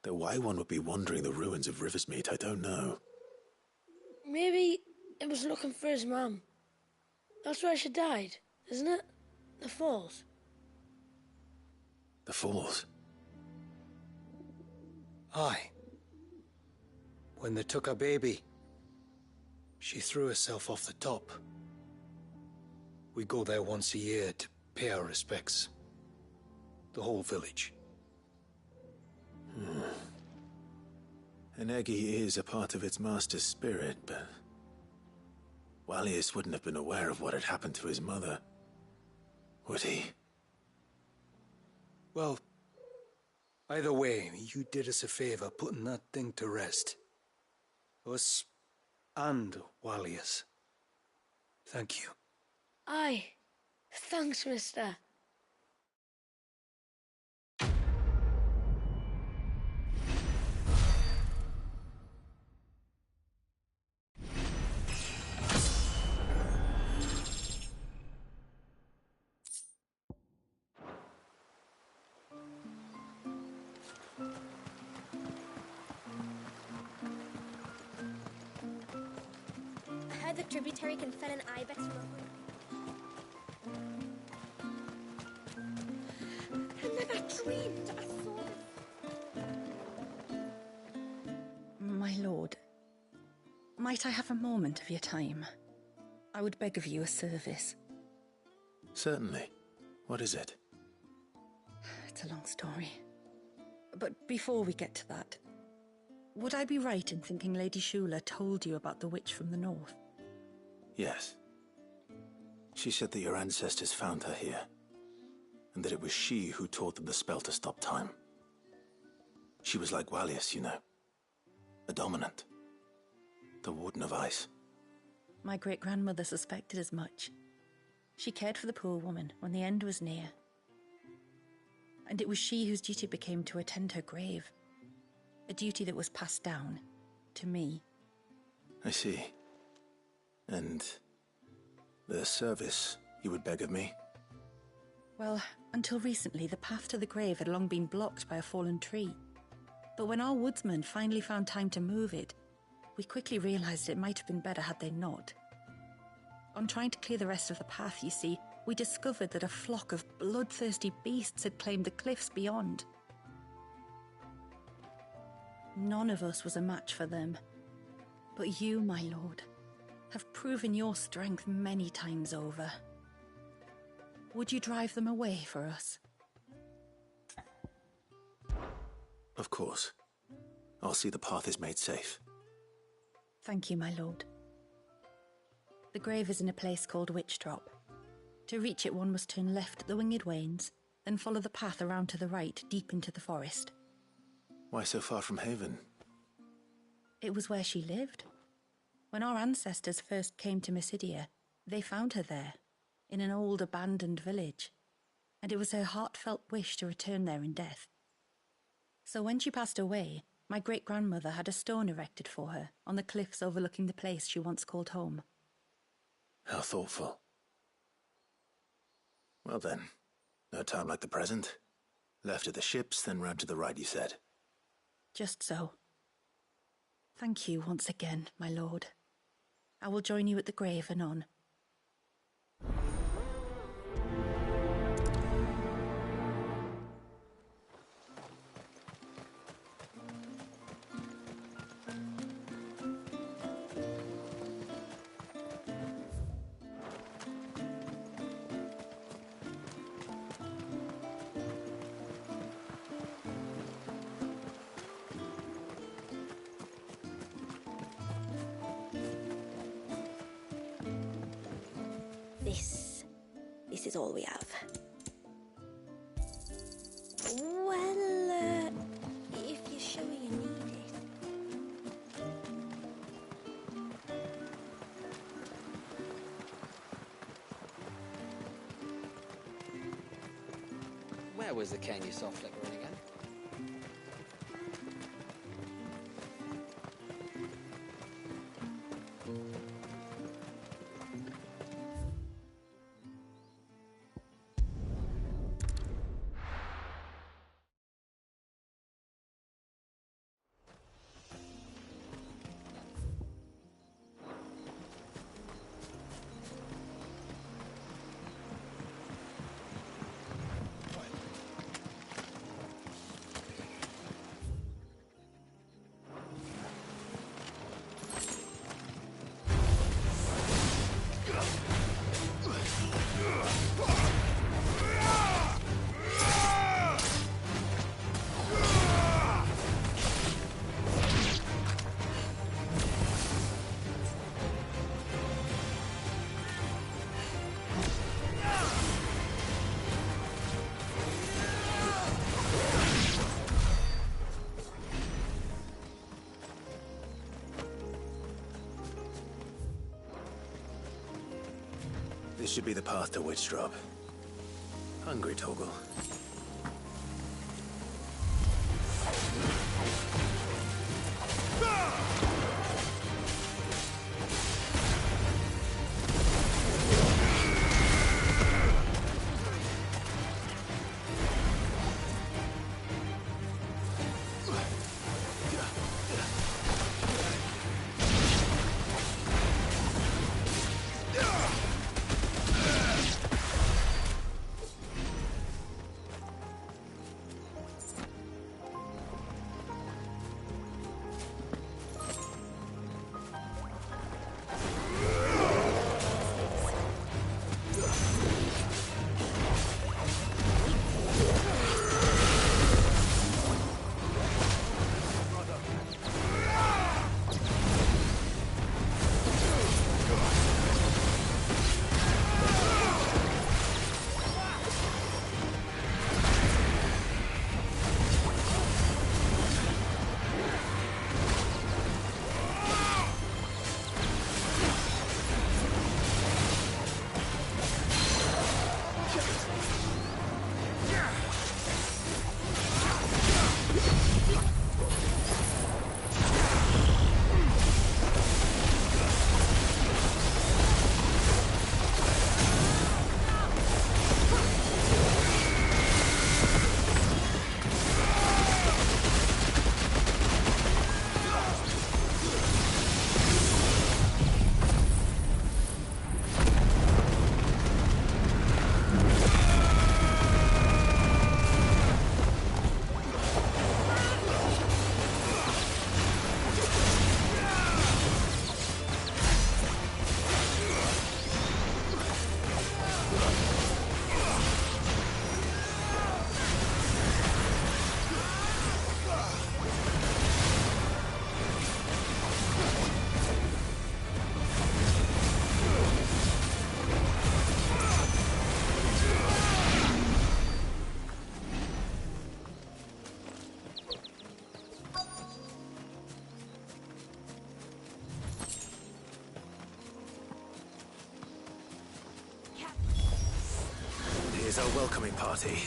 Though why one would be wandering the ruins of Riversmeet, I don't know. Maybe it was looking for his mum. That's where she died, isn't it? The Falls. The Falls? Aye. When they took her baby, she threw herself off the top. We go there once a year to pay our respects. The whole village. An Eggy is a part of its master's spirit, but Wallius wouldn't have been aware of what had happened to his mother, would he? Well, either way, you did us a favor putting that thing to rest. Us and Wallius. Thank you. Aye. Thanks, mister. I heard the tributary can fed an ibex from a... I never dreamed I saw this. My lord, might I have a moment of your time? I would beg of you a service. Certainly. What is it? It's a long story. But before we get to that, would I be right in thinking Lady Shula told you about the witch from the north? Yes. She said that your ancestors found her here, and that it was she who taught them the spell to stop time. She was like Wallius, you know. A dominant. The Warden of Ice. My great-grandmother suspected as much. She cared for the poor woman when the end was near. And it was she whose duty it became to attend her grave. A duty that was passed down to me. I see. And the service you would beg of me? Well, until recently, the path to the grave had long been blocked by a fallen tree. But when our woodsmen finally found time to move it, we quickly realized it might have been better had they not. On trying to clear the rest of the path, you see, we discovered that a flock of bloodthirsty beasts had claimed the cliffs beyond. None of us was a match for them. But you, my lord, have proven your strength many times over. Would you drive them away for us? Of course. I'll see the path is made safe. Thank you, my lord. The grave is in a place called Witchdrop. To reach it, one must turn left at the Winged Wains, then follow the path around to the right, deep into the forest. Why so far from Haven? It was where she lived. When our ancestors first came to Mysidia, they found her there, in an old abandoned village, and it was her heartfelt wish to return there in death. So when she passed away, my great-grandmother had a stone erected for her on the cliffs overlooking the place she once called home. How thoughtful. Well then, no time like the present. Left at the ships, then round to the right, you said. Just so. Thank you once again, my lord. I will join you at the grave anon. This is all we have. Well, if you're sure you need it. Where was the cane you saw flickering again? This should be the path to Witchdrop. Hungry, Torgal? Here's our welcoming party.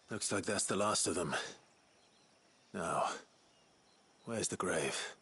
Looks like that's the last of them. Now, where's the grave?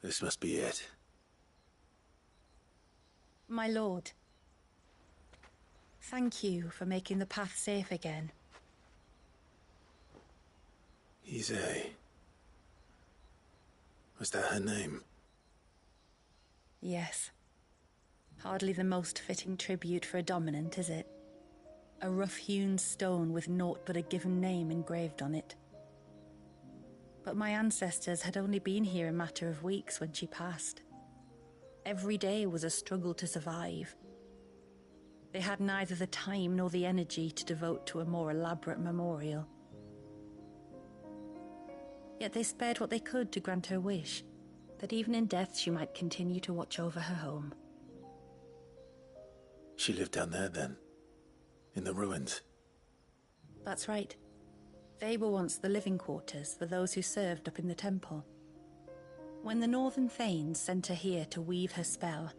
This must be it. My lord, thank you for making the path safe again. XVI. Was that her name? Yes. Hardly the most fitting tribute for a dominant, is it? A rough-hewn stone with naught but a given name engraved on it. But my ancestors had only been here a matter of weeks when she passed. Every day was a struggle to survive. They had neither the time nor the energy to devote to a more elaborate memorial. Yet they spared what they could to grant her wish, that even in death she might continue to watch over her home. She lived down there then? In the ruins? That's right. They were once the living quarters for those who served up in the temple. When the Northern Thanes sent her here to weave her spell,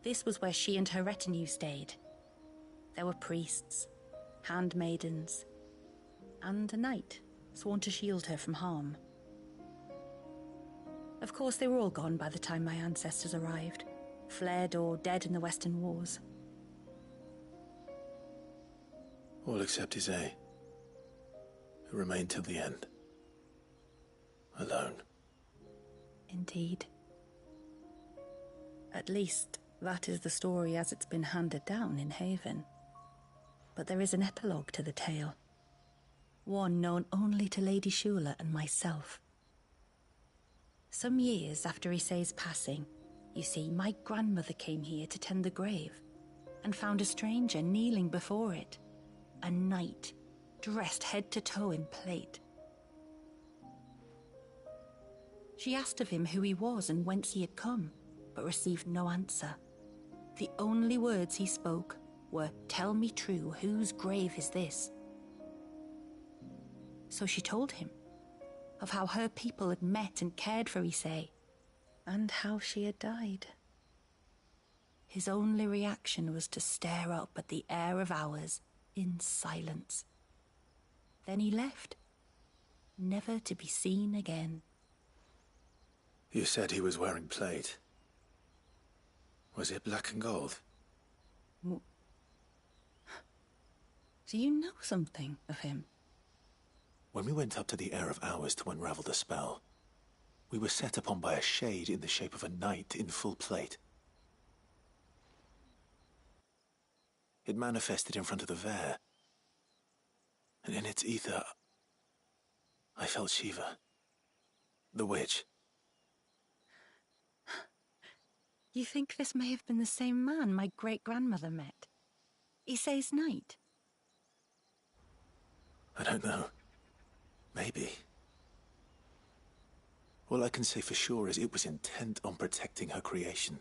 this was where she and her retinue stayed. There were priests, handmaidens, and a knight sworn to shield her from harm. Of course, they were all gone by the time my ancestors arrived, fled or dead in the Western Wars. All except XVI, who remained till the end. Alone. Indeed. At least, that is the story as it's been handed down in Haven. But there is an epilogue to the tale. One known only to Lady Shula and myself. Some years after Issei's passing, you see, my grandmother came here to tend the grave, and found a stranger kneeling before it. A knight, dressed head to toe in plate. She asked of him who he was and whence he had come, but received no answer. The only words he spoke were, "Tell me true, whose grave is this?" So she told him of how her people had met and cared for Issei, and how she had died. His only reaction was to stare up at the air of hours in silence. Then he left, never to be seen again. You said he was wearing plate. Was it black and gold? Do you know something of him? When we went up to the Air of Hours to unravel the spell, we were set upon by a shade in the shape of a knight in full plate. It manifested in front of the Vare, and in its ether, I felt Shiva, the witch. You think this may have been the same man my great-grandmother met? Issei's knight? I don't know. Maybe. All I can say for sure is it was intent on protecting her creation.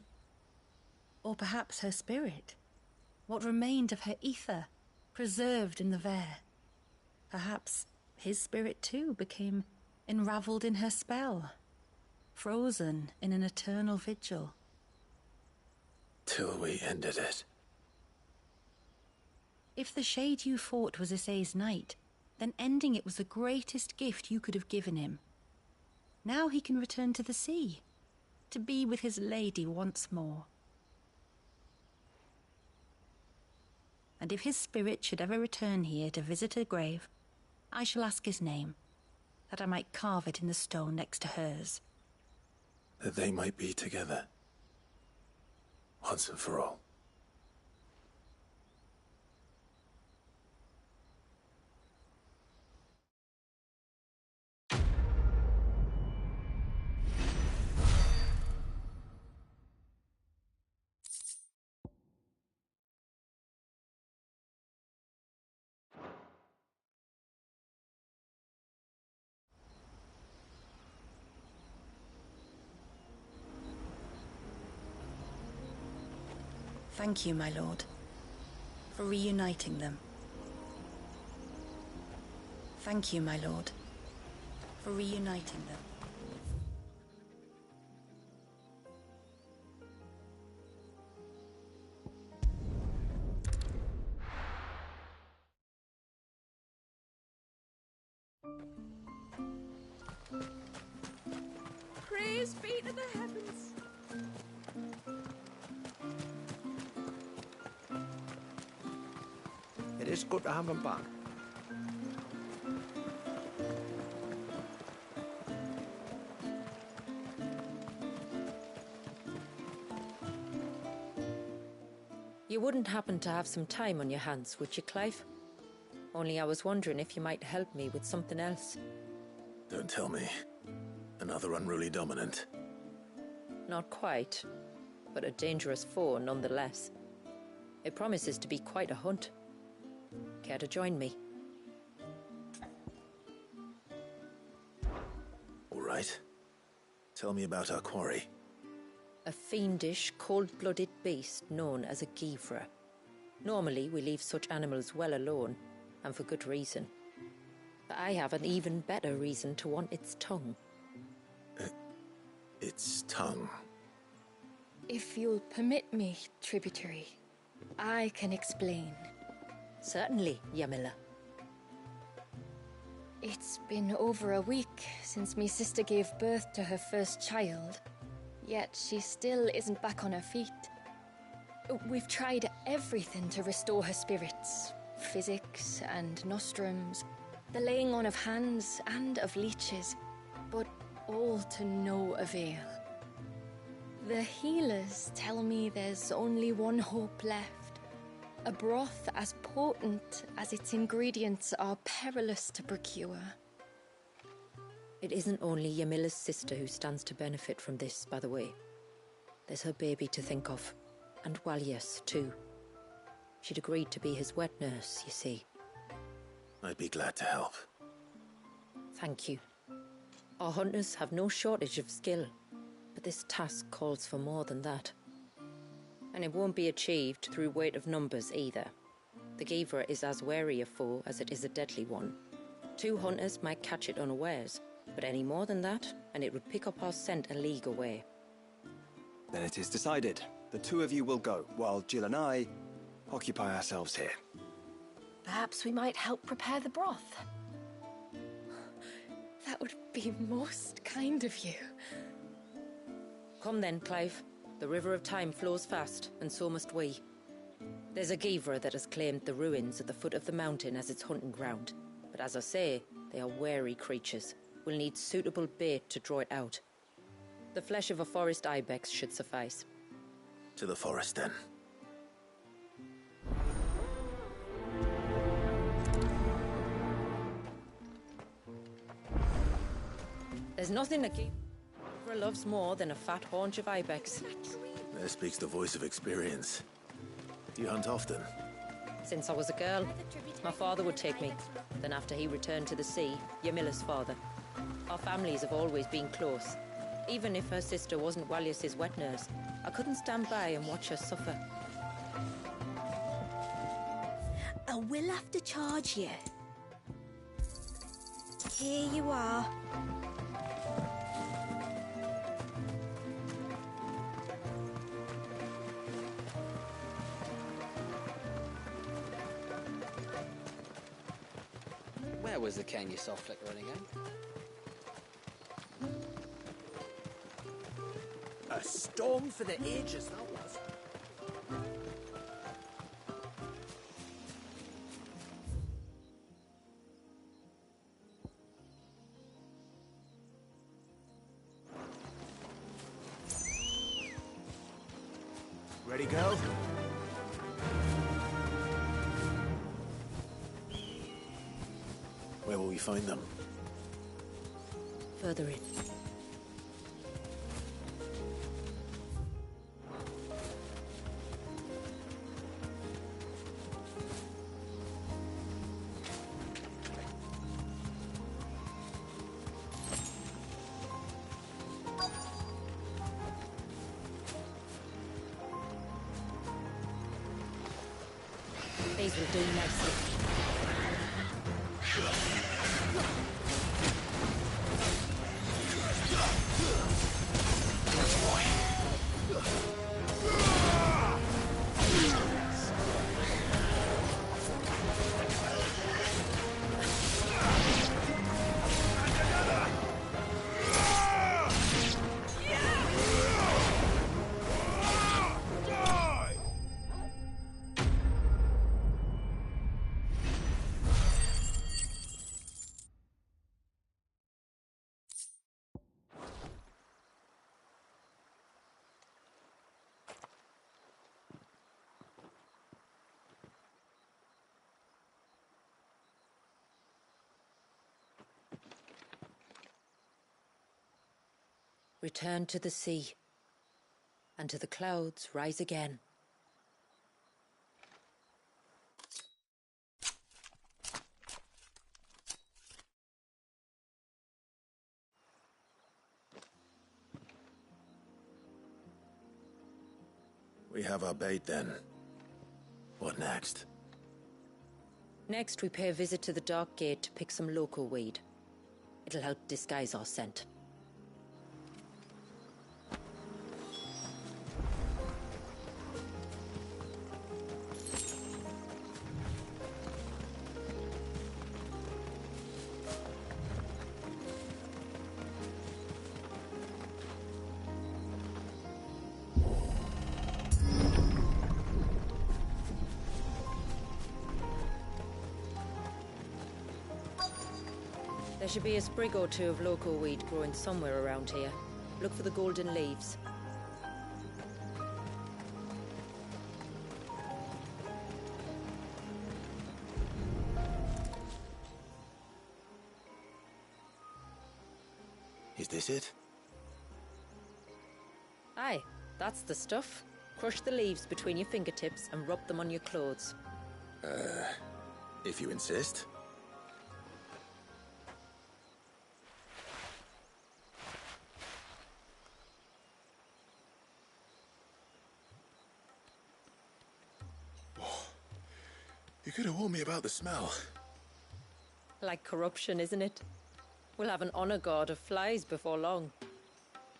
Or perhaps her spirit? What remained of her ether, preserved in the Vare? Perhaps his spirit too became enraveled in her spell, frozen in an eternal vigil. Till we ended it. If the shade you fought was Issei's knight, then ending it was the greatest gift you could have given him. Now he can return to the sea, to be with his lady once more. And if his spirit should ever return here to visit her grave, I shall ask his name, that I might carve it in the stone next to hers. That they might be together. Once and for all. Thank you, my lord, for reuniting them. Thank you, my lord, for reuniting them. Praise be to the heavens. It is good to have them back. You wouldn't happen to have some time on your hands, would you, Clive? Only I was wondering if you might help me with something else. Don't tell me. Another unruly dominant. Not quite, but a dangerous foe nonetheless. It promises to be quite a hunt. Care to join me? All right. Tell me about our quarry. A fiendish, cold-blooded beast known as a Givra. Normally, we leave such animals well alone, and for good reason. But I have an even better reason to want its tongue. Its tongue? If you'll permit me, tributary, I can explain. Certainly, Yamila. It's been over a week since me sister gave birth to her first child, yet she still isn't back on her feet. We've tried everything to restore her spirits. Physics and nostrums, the laying on of hands and of leeches, but all to no avail. The healers tell me there's only one hope left. A broth as potent as its ingredients are perilous to procure. It isn't only Yamila's sister who stands to benefit from this, by the way. There's her baby to think of, and Walias, too. She'd agreed to be his wet nurse, you see. I'd be glad to help. Thank you. Our hunters have no shortage of skill, but this task calls for more than that. And it won't be achieved through weight of numbers either. The Givra is as wary a foe as it is a deadly one. 2 hunters might catch it unawares, but any more than that, and it would pick up our scent a league away. Then it is decided. The 2 of you will go, while Jill and I occupy ourselves here. Perhaps we might help prepare the broth. That would be most kind of you. Come then, Clive. The river of time flows fast, and so must we. There's a Givra that has claimed the ruins at the foot of the mountain as its hunting ground. But as I say, they are wary creatures. We'll need suitable bait to draw it out. The flesh of a forest ibex should suffice. To the forest, then. There's nothing a Givra loves more than a fat haunch of ibex. There speaks the voice of experience. You hunt often? Since I was a girl, my father would take me. Then after he returned to the sea, Yamila's father. Our families have always been close. Even if her sister wasn't Walias's wet nurse, I couldn't stand by and watch her suffer. I will have to charge you. Here you are. Where was the cane you saw flickering again? A storm for the ages, that was. Ready, girl? Where will we find them? Further in. These will do nicely. Return to the sea, and to the clouds rise again. We have our bait then. What next? Next, we pay a visit to the Dark Gate to pick some local weed. It'll help disguise our scent. There should be a sprig or two of local weed growing somewhere around here. Look for the golden leaves. Is this it? Aye, that's the stuff. Crush the leaves between your fingertips and rub them on your clothes. If you insist. You could have warned me about the smell. Like corruption, isn't it? We'll have an honor guard of flies before long.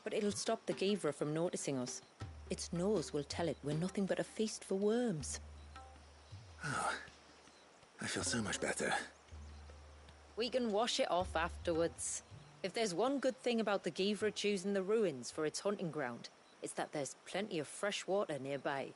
But it'll stop the Givra from noticing us. Its nose will tell it we're nothing but a feast for worms. Oh, I feel so much better. We can wash it off afterwards. If there's one good thing about the Givra choosing the ruins for its hunting ground, it's that there's plenty of fresh water nearby.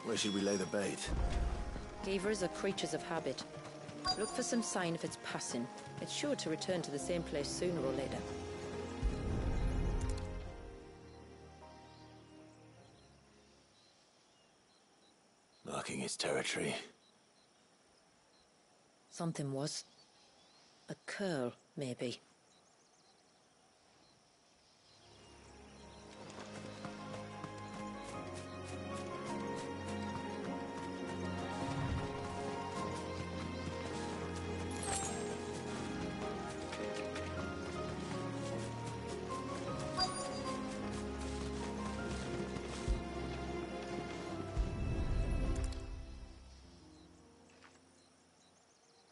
Where should we lay the bait? Givras are creatures of habit. Look for some sign of its passing. It's sure to return to the same place sooner or later. Marking its territory. Something was. A curl, maybe.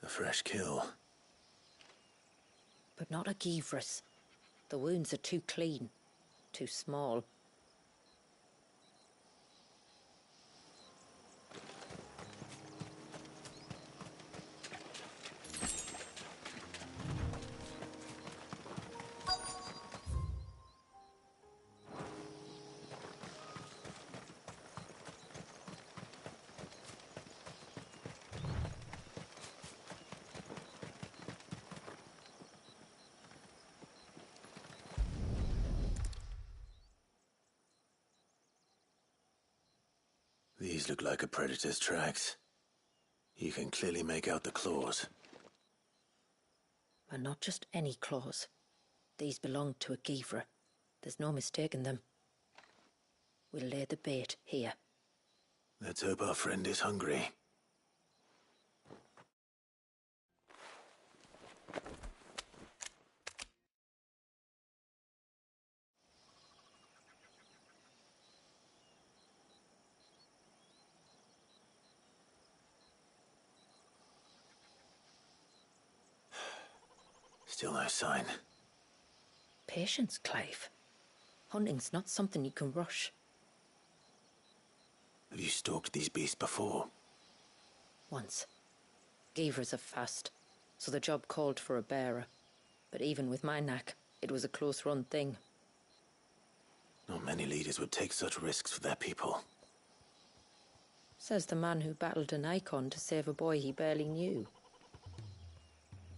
A fresh kill. But not a Givras. The wounds are too clean, too small. These look like a predator's tracks. You can clearly make out the claws. And not just any claws. These belonged to a Givra. There's no mistaking them. We'll lay the bait here. Let's hope our friend is hungry. Still no sign. Patience, Clive. Hunting's not something you can rush. Have you stalked these beasts before? Once. Givras are fast, so the job called for a bearer. But even with my knack, it was a close-run thing. Not many leaders would take such risks for their people. Says the man who battled an icon to save a boy he barely knew.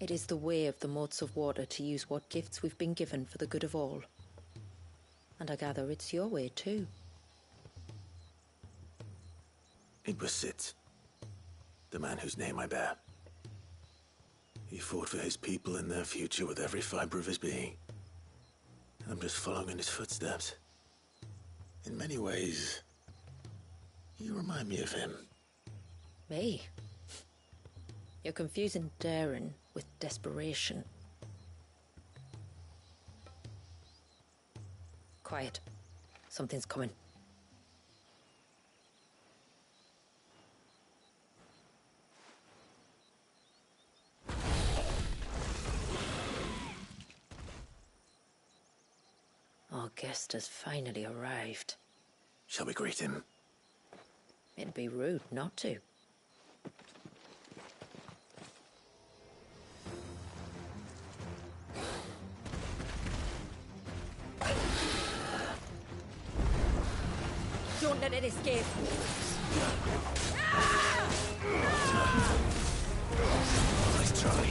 It is the way of the moats of water to use what gifts we've been given for the good of all. And I gather it's your way too. It was Sid, the man whose name I bear. He fought for his people and their future with every fiber of his being. I'm just following in his footsteps. In many ways, you remind me of him. Me? You're confusing daring with desperation. Quiet. Something's coming. Our guest has finally arrived. Shall we greet him? It'd be rude not to. Don't let it escape. Nice try.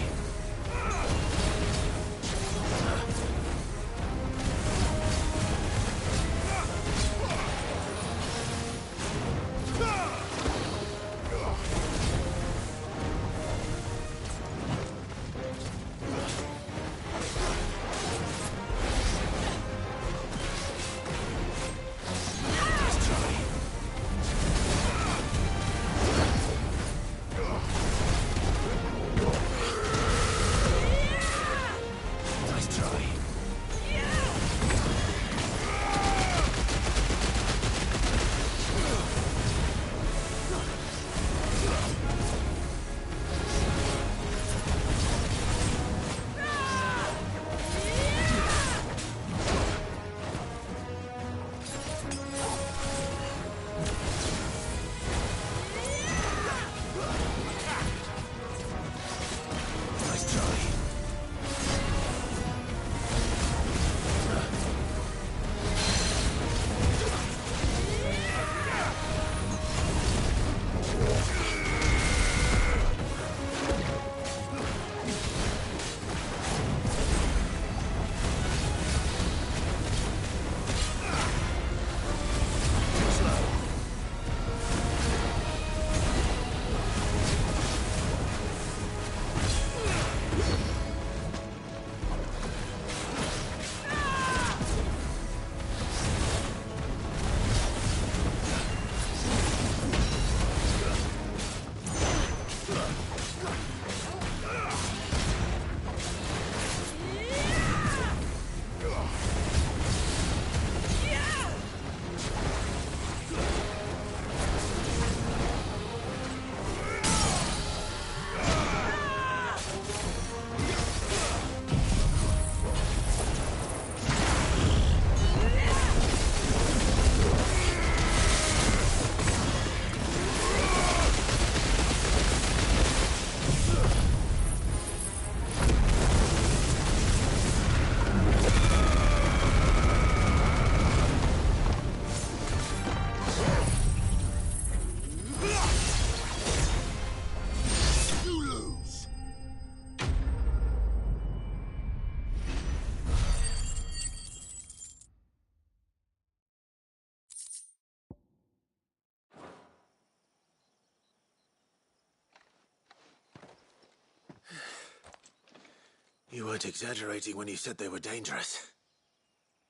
You weren't exaggerating when you said they were dangerous.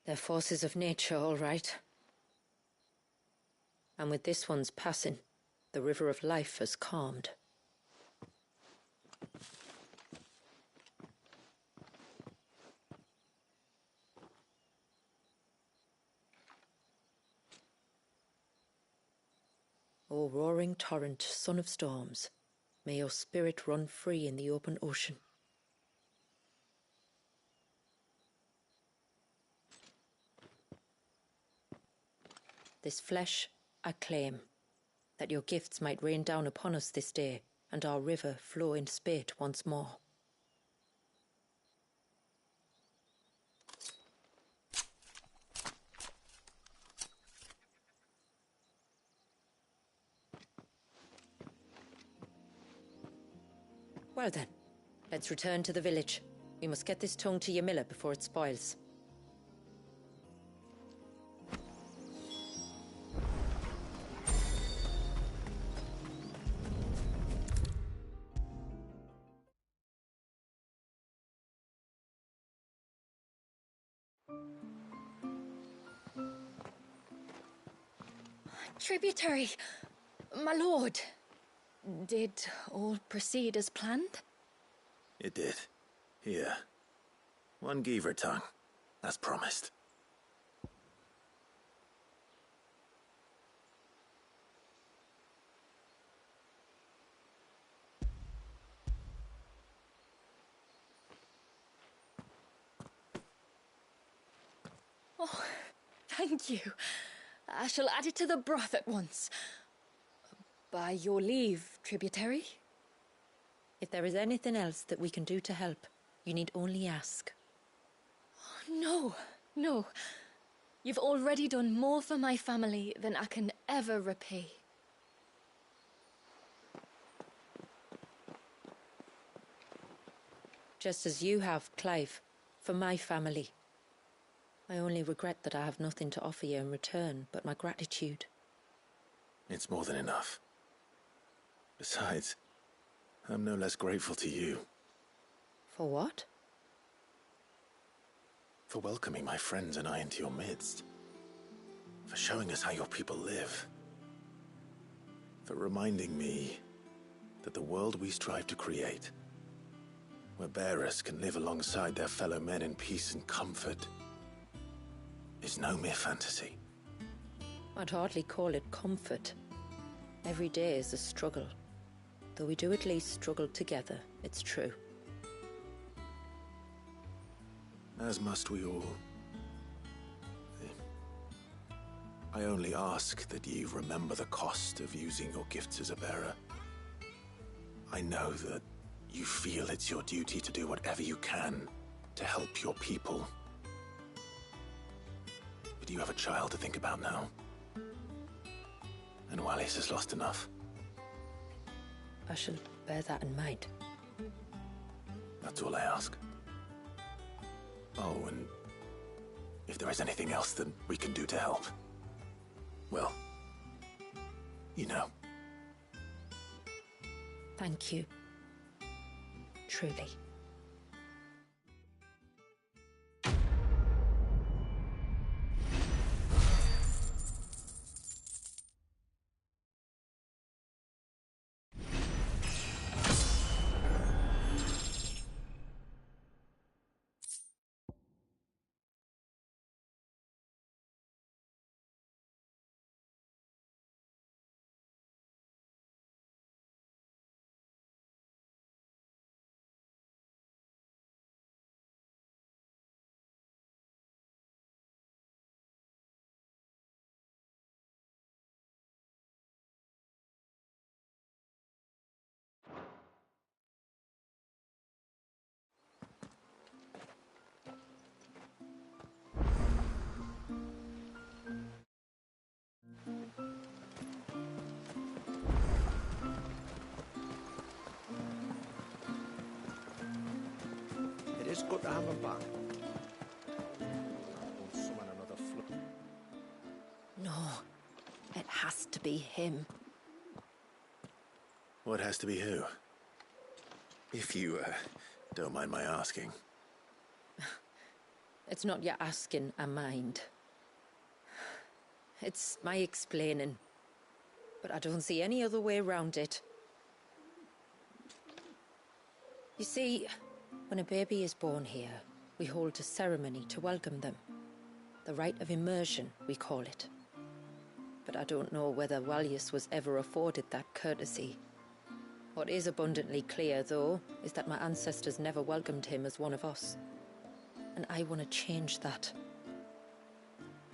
They're forces of nature, all right. And with this one's passing, the river of life has calmed. O roaring torrent, son of storms, may your spirit run free in the open ocean. This flesh I claim, that your gifts might rain down upon us this day, and our river flow in spate once more. Well then, let's return to the village. We must get this tongue to Yamila before it spoils. Tributary, my lord. Did all proceed as planned? It did. Here. One Geaver tongue, as promised. Oh, thank you. I shall add it to the broth at once. By your leave, tributary. If there is anything else that we can do to help, you need only ask. No, no. You've already done more for my family than I can ever repay. Just as you have, Clive, for my family. I only regret that I have nothing to offer you in return but my gratitude. It's more than enough. Besides, I'm no less grateful to you. For what? For welcoming my friends and I into your midst. For showing us how your people live. For reminding me that the world we strive to create, where bearers can live alongside their fellow men in peace and comfort, is no mere fantasy. I'd hardly call it comfort. Every day is a struggle. Though we do at least struggle together, it's true. As must we all. I only ask that you remember the cost of using your gifts as a bearer. I know that you feel it's your duty to do whatever you can to help your people. But you have a child to think about now. And Wallis has lost enough. I shall bear that in mind. That's all I ask. Oh, and if there is anything else that we can do to help, well, you know. Thank you. Truly. It is good to have him back. Or summon another flood. No, it has to be him. What has to be who? If you, don't mind my asking. It's not your asking I mind. It's my explaining. But I don't see any other way around it. You see, when a baby is born here, we hold a ceremony to welcome them. The rite of immersion, we call it. But I don't know whether Walyas was ever afforded that courtesy. What is abundantly clear, though, is that my ancestors never welcomed him as one of us. And I want to change that.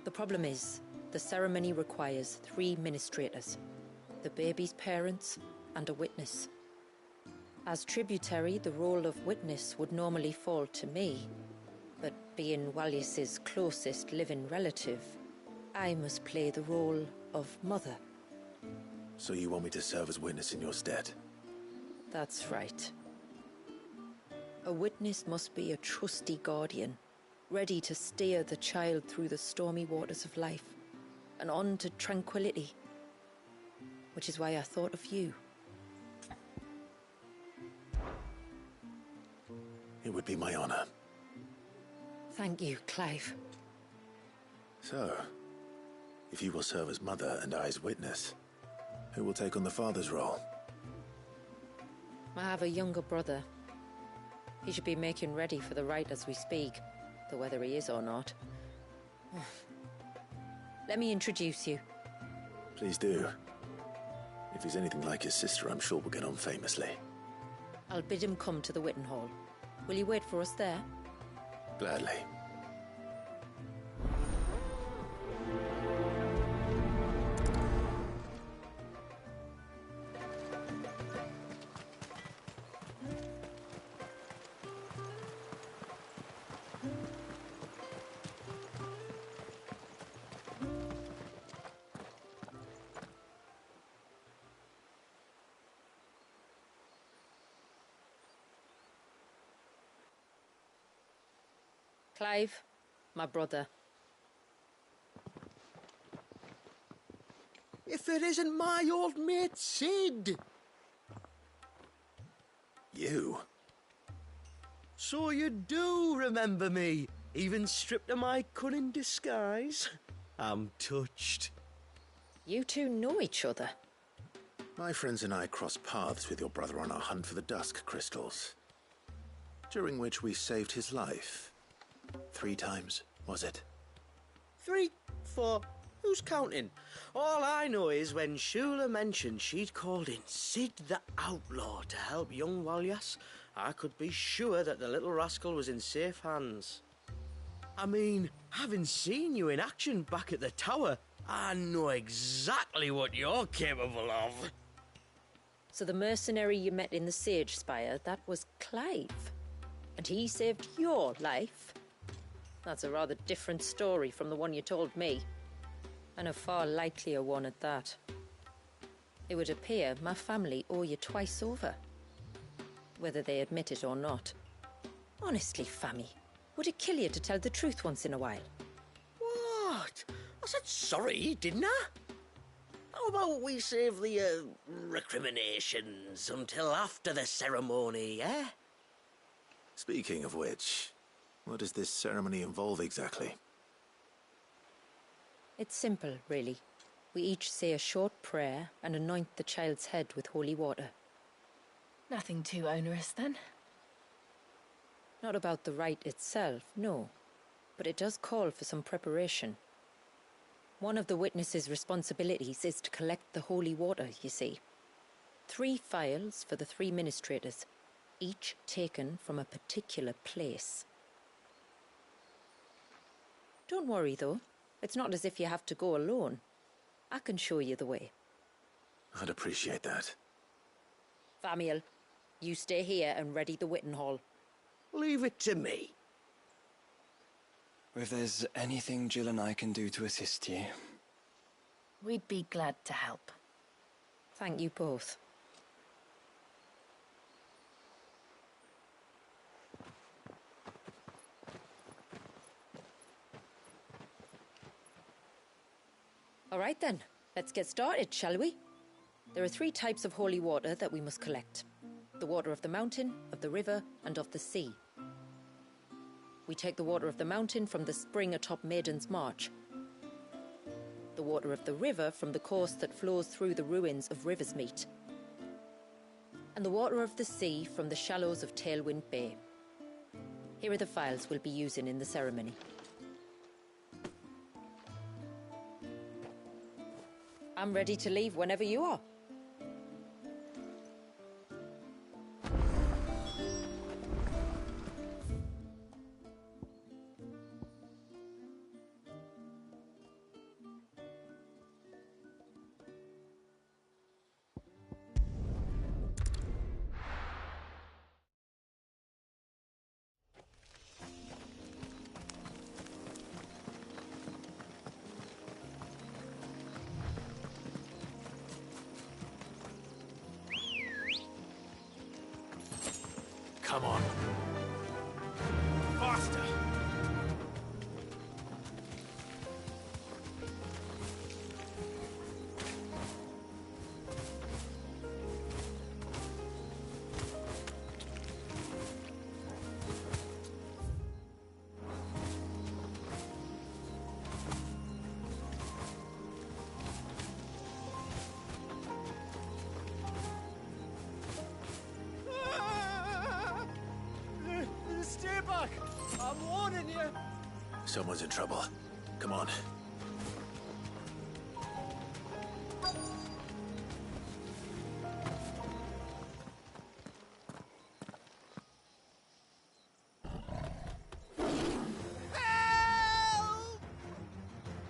The problem is, the ceremony requires 3 ministrators, the baby's parents and a witness. As tributary, the role of witness would normally fall to me, but being Walyas's closest living relative, I must play the role of mother. So you want me to serve as witness in your stead? That's right. A witness must be a trusty guardian, ready to steer the child through the stormy waters of life and on to tranquility. Which is why I thought of you. It would be my honor. Thank you, Clive. So, if you will serve as mother and I as witness, who will take on the father's role? I have a younger brother. He should be making ready for the rite as we speak, though whether he is or not. Let me introduce you. Please do. If he's anything like his sister, I'm sure we'll get on famously. I'll bid him come to the Witten Hall. Will you wait for us there? Gladly. Clive, my brother. If it isn't my old mate Sid! You? So you do remember me, even stripped of my cunning disguise? I'm touched. You two know each other? My friends and I crossed paths with your brother on our hunt for the dusk crystals, during which we saved his life. 3 times, was it? 3, 4, who's counting? All I know is when Shula mentioned she'd called in Sid the Outlaw to help young Walyas, I could be sure that the little rascal was in safe hands. I mean, having seen you in action back at the tower, I know exactly what you're capable of. So the mercenary you met in the Sage Spire, that was Clive? And he saved your life? That's a rather different story from the one you told me. And a far likelier one at that. It would appear my family owe you twice over. Whether they admit it or not. Honestly, Fammy, would it kill you to tell the truth once in a while? What? I said sorry, didn't I? How about we save the, recriminations until after the ceremony, eh? Speaking of which, what does this ceremony involve exactly? It's simple, really. We each say a short prayer and anoint the child's head with holy water. Nothing too onerous, then? Not about the rite itself, no. But it does call for some preparation. One of the witness's responsibilities is to collect the holy water, you see. 3 phials for the 3 ministrators, each taken from a particular place. Don't worry, though. It's not as if you have to go alone. I can show you the way. I'd appreciate that. Famiel, you stay here and ready the Witten Hall. Leave it to me. If there's anything Jill and I can do to assist you... We'd be glad to help. Thank you both. All right then, let's get started, shall we? There are 3 types of holy water that we must collect. The water of the mountain, of the river, and of the sea. We take the water of the mountain from the spring atop Maiden's March. The water of the river from the course that flows through the ruins of Riversmeet. And the water of the sea from the shallows of Tailwind Bay. Here are the files we'll be using in the ceremony. I'm ready to leave whenever you are. Come on. Faster! Stay back! I'm warning you! Someone's in trouble. Come on.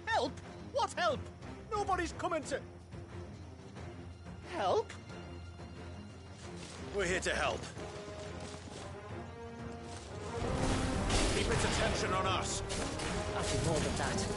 Help! What help? Nobody's coming to... Help? We're here to help. Keep its attention on us. I'll do more than that.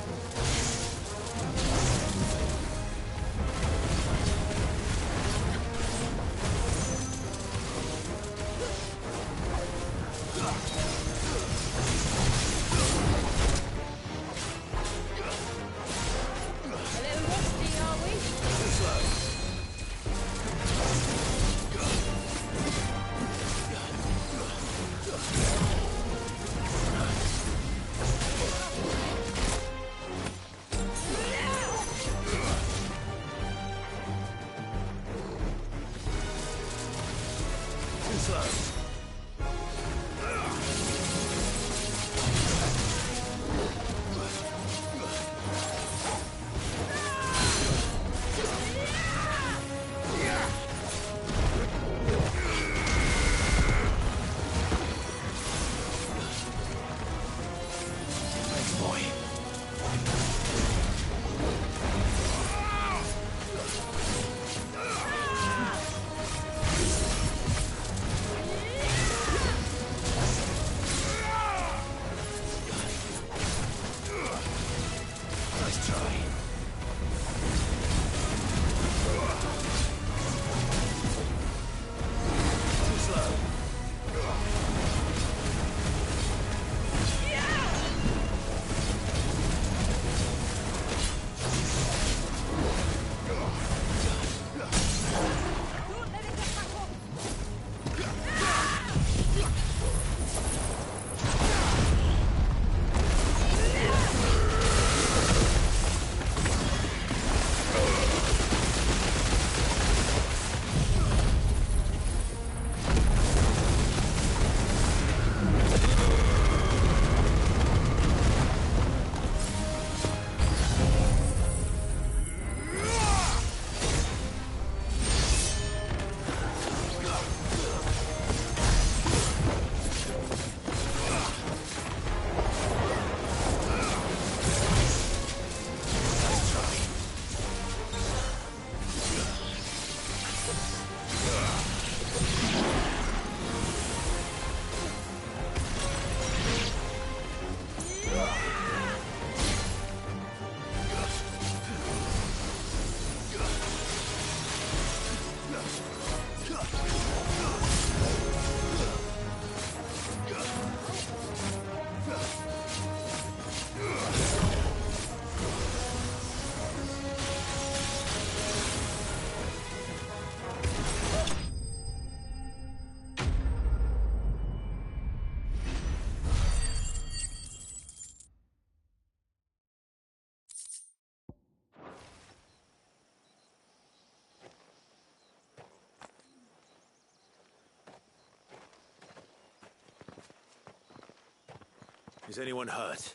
Is anyone hurt?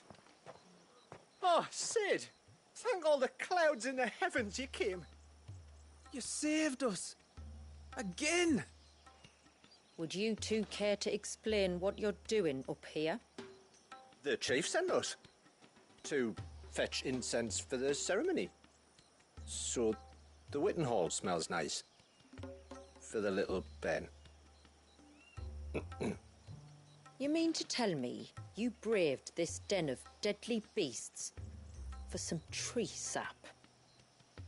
Oh, Sid! Thank all the clouds in the heavens you came. You saved us. Again! Would you two care to explain what you're doing up here? The chief sent us to fetch incense for the ceremony. So the Witten Hall smells nice. For the little Ben. You mean to tell me you braved this den of deadly beasts for some tree sap?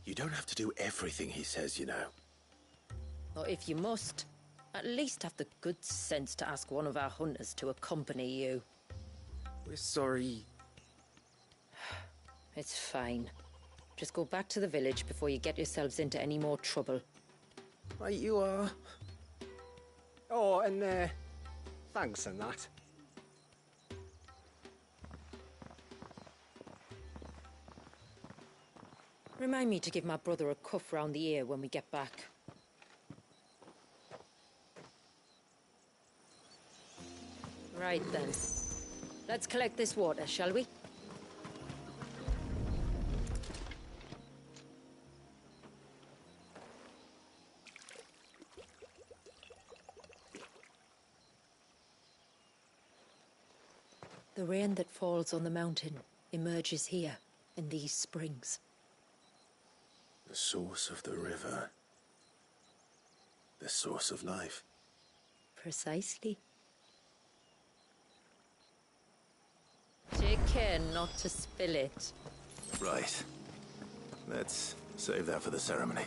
You don't have to do everything he says, you know. Or if you must, at least have the good sense to ask one of our hunters to accompany you. We're sorry. It's fine. Just go back to the village before you get yourselves into any more trouble. Right you are. Oh, and thanks and that. Remind me to give my brother a cuff round the ear when we get back. Right then. Let's collect this water, shall we? The rain that falls on the mountain emerges here, in these springs. The source of the river. The source of life. Precisely. Take care not to spill it. Right. Let's save that for the ceremony.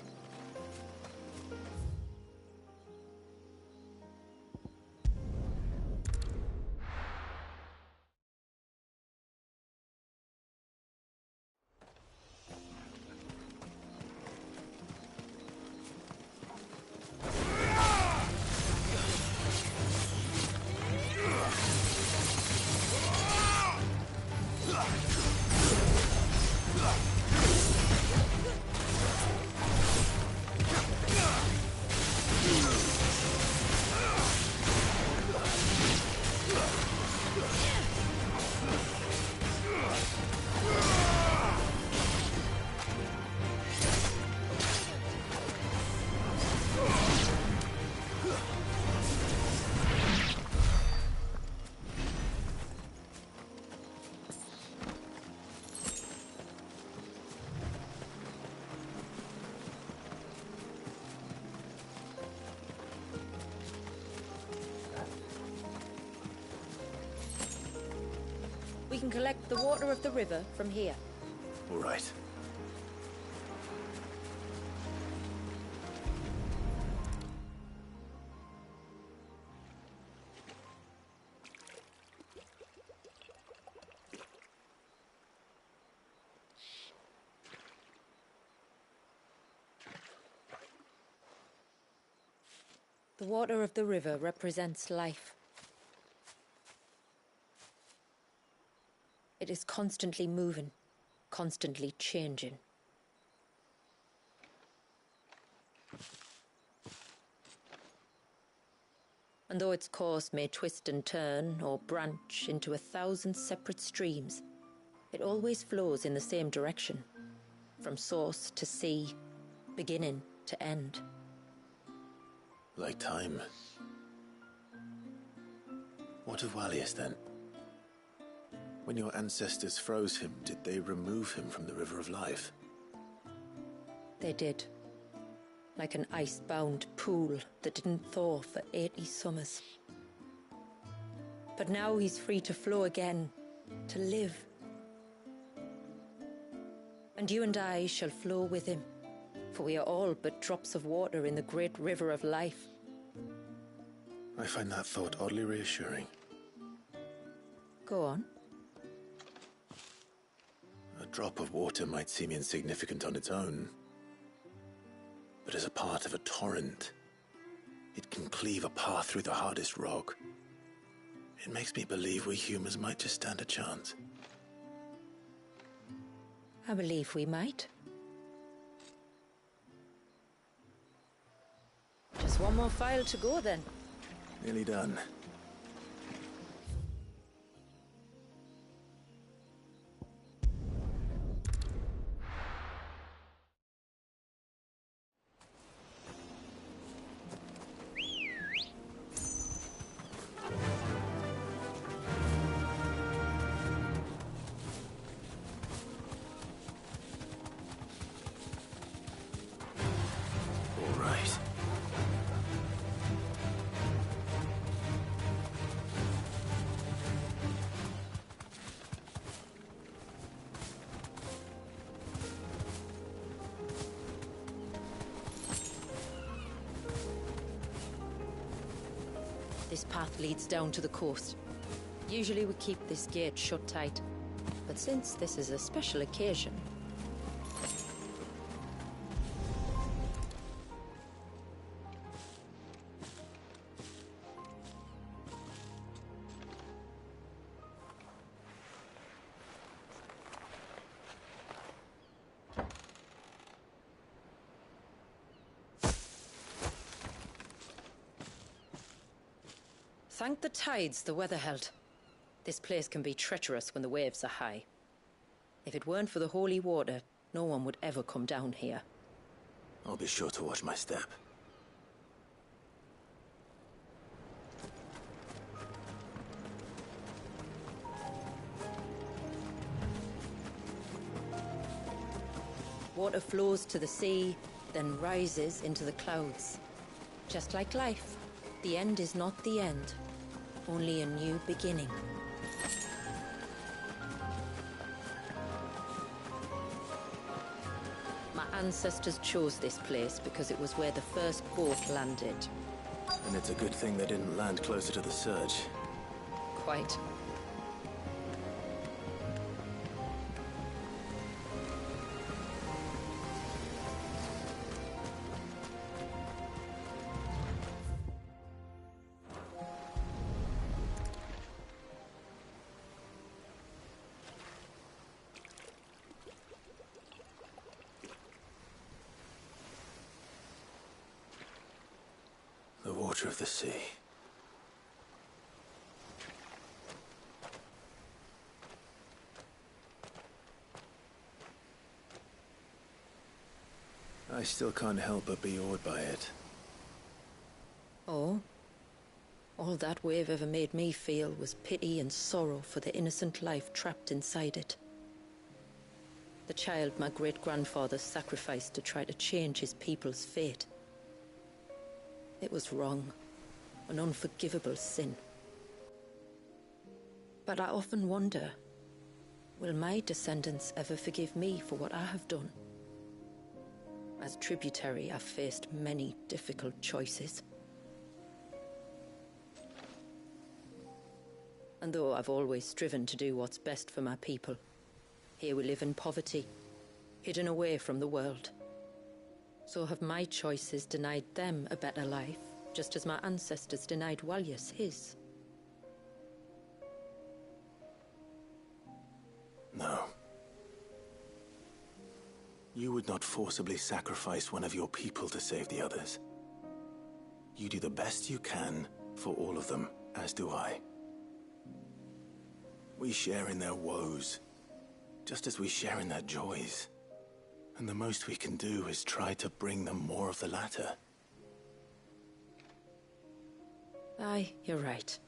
We can collect the water of the river from here. All right. The water of the river represents life. It is constantly moving, constantly changing. And though its course may twist and turn or branch into 1,000 separate streams, it always flows in the same direction, from source to sea, beginning to end. Like time. What of Wallius then? When your ancestors froze him, did they remove him from the River of Life? They did. Like an ice-bound pool that didn't thaw for 80 summers. But now he's free to flow again, to live. And you and I shall flow with him, for we are all but drops of water in the great River of Life. I find that thought oddly reassuring. Go on. A drop of water might seem insignificant on its own, but as a part of a torrent, it can cleave a path through the hardest rock. It makes me believe we humans might just stand a chance. I believe we might. Just one more file to go then. Nearly done. This path leads down to the coast. Usually we keep this gate shut tight, but since this is a special occasion... Thank the tides the weather held. This place can be treacherous when the waves are high. If it weren't for the holy water, no one would ever come down here. I'll be sure to watch my step. Water flows to the sea, then rises into the clouds. Just like life, the end is not the end, only a new beginning. My ancestors chose this place because it was where the first boat landed. And it's a good thing they didn't land closer to the surge. Quite. The water of the sea. I still can't help but be awed by it. Oh? All that wave ever made me feel was pity and sorrow for the innocent life trapped inside it. The child my great-grandfather sacrificed to try to change his people's fate. It was wrong, an unforgivable sin. But I often wonder, will my descendants ever forgive me for what I have done? As tributary, I've faced many difficult choices. And though I've always striven to do what's best for my people, here we live in poverty, hidden away from the world. So have my choices denied them a better life, just as my ancestors denied Walyas his? No. You would not forcibly sacrifice one of your people to save the others. You do the best you can for all of them, as do I. We share in their woes, just as we share in their joys. And the most we can do is try to bring them more of the latter. Aye, you're right.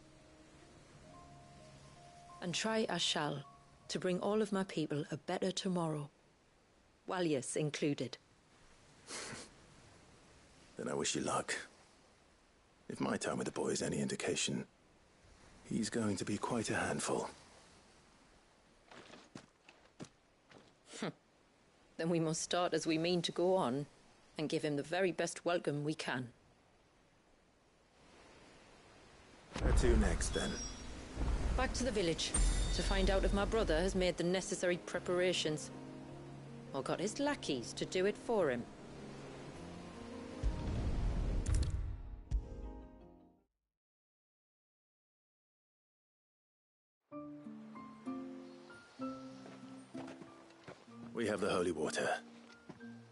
And try I shall, to bring all of my people a better tomorrow. Walyas included. Then I wish you luck. If my time with the boy is any indication, he's going to be quite a handful. Then we must start as we mean to go on, and give him the very best welcome we can. Where to next, then? Back to the village, to find out if my brother has made the necessary preparations, or got his lackeys to do it for him. We have the holy water.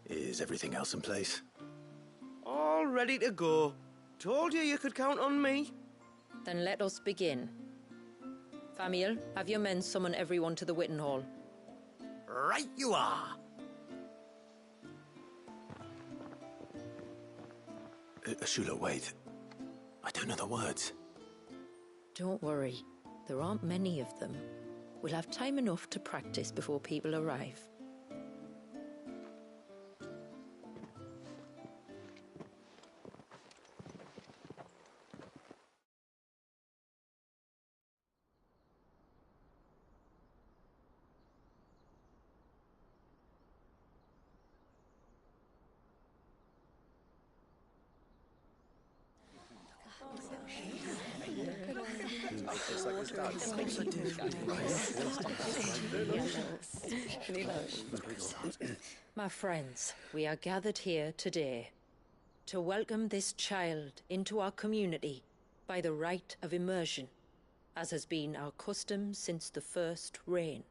Is everything else in place? All ready to go. Told you you could count on me. Then let us begin. Famiel, have your men summon everyone to the Witten Hall. Right you are. Shula, wait. I don't know the words. Don't worry. There aren't many of them. We'll have time enough to practice before people arrive. My friends, we are gathered here today to welcome this child into our community by the rite of immersion, as has been our custom since the first reign.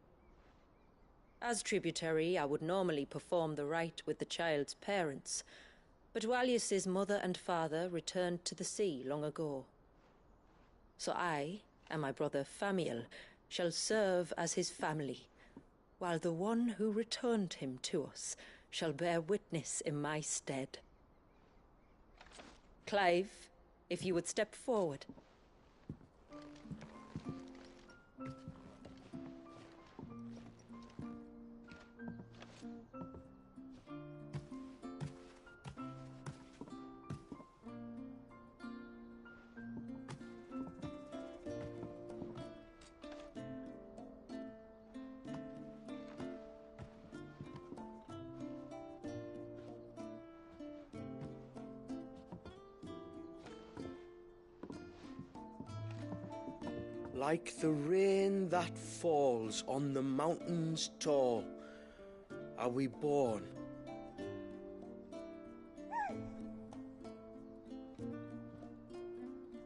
As tributary, I would normally perform the rite with the child's parents, but Walius's mother and father returned to the sea long ago. So I and my brother Famiel shall serve as his family, while the one who returned him to us shall bear witness in my stead. Clive, if you would step forward. Like the rain that falls on the mountains tall, are we born.